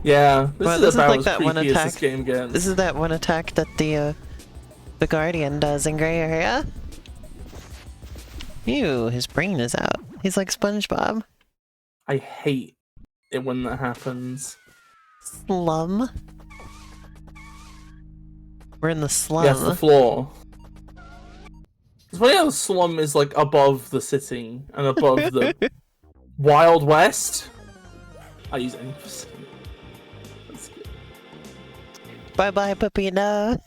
Yeah, this is about like as that creepy one as attack. this game gets. This is that one attack that the Guardian does in Gray Area. Ew, his brain is out. He's like SpongeBob. I hate it when that happens. Slum. We're in the slum. Yes, the floor. It's funny how the slum is like above the city and above the Wild West. I use any %. That's good. Bye bye, Pepino.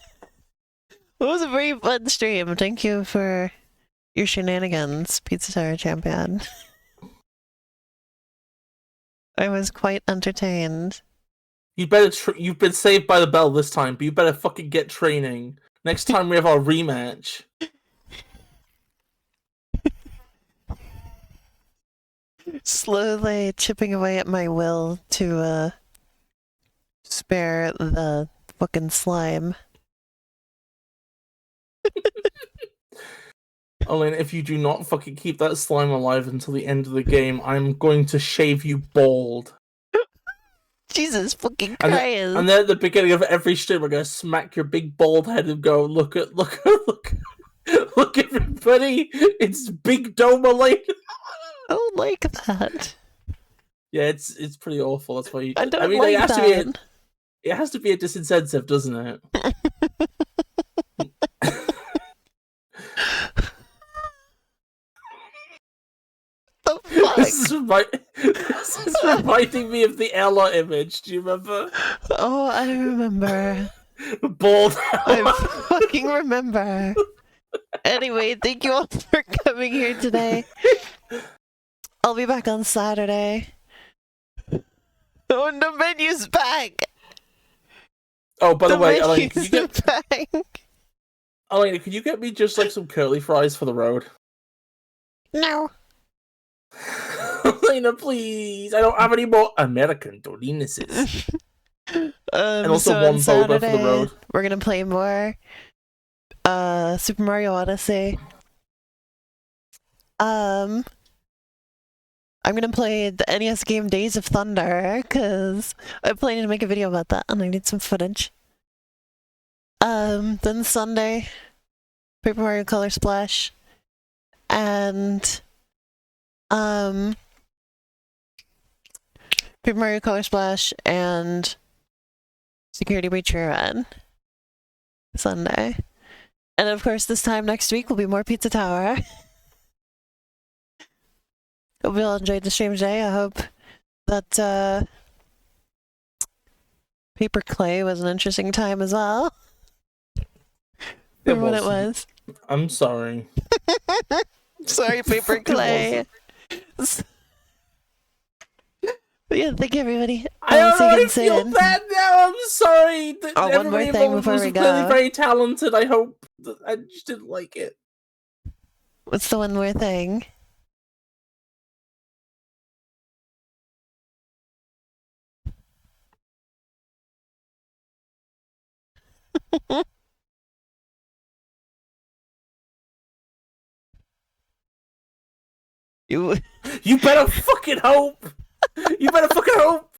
It was a very fun stream. Thank you for your shenanigans, Pizza Tower champion. I was quite entertained. You better. You've been saved by the bell this time, but you better fucking get training. Next time we have our rematch. Slowly chipping away at my will to spare the fucking slime. Elena, if you do not fucking keep that slime alive until the end of the game, I'm going to shave you bald. Jesus fucking And Christ. then at the beginning of every stream, we're gonna smack your big bald head and go, look, everybody, it's Big Dome Elena. I don't like that. Yeah, it's pretty awful. That's why you. I don't mean, like it has that. to be. It has to be a disincentive, doesn't it? The fuck? This is reminding me of the Ella image. Do you remember? Oh, I remember. Bald. I fucking remember. Anyway, thank you all for coming here today. I'll be back on Saturday. Oh, the menu's back! Oh, by the way, Elena, menu's back! Elena, can you get me just like some curly fries for the road? No. Elena, please! I don't have any more American Dorinuses. And also so one on boba for the Saturday, road. We're gonna play more Super Mario Odyssey. I'm gonna play the NES game Days of Thunder, because I'm planning to make a video about that and I need some footage. Then Sunday, Paper Mario Color Splash, and Paper Mario Color Splash and Security Breach Run Sunday. And of course, this time next week will be more Pizza Tower. Hope you all enjoyed the stream today. I hope that Paper Clay was an interesting time as well. For what it was. I'm sorry. Sorry, paper clay. But yeah, thank you, everybody. I already see you feel soon. bad now. I'm sorry. Oh, one more Everybody thing involved before was we clearly go. very talented. I hope. I just didn't like it. What's the one more thing? You better fucking hope. You better fucking hope.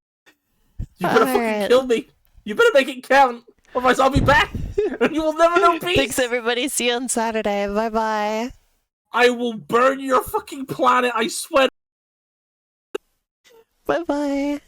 You better fucking kill me. You better make it count. Otherwise, I'll be back, and you will never know peace. Thanks, everybody. See you on Saturday. Bye-bye. I will burn your fucking planet. I swear. Bye-bye.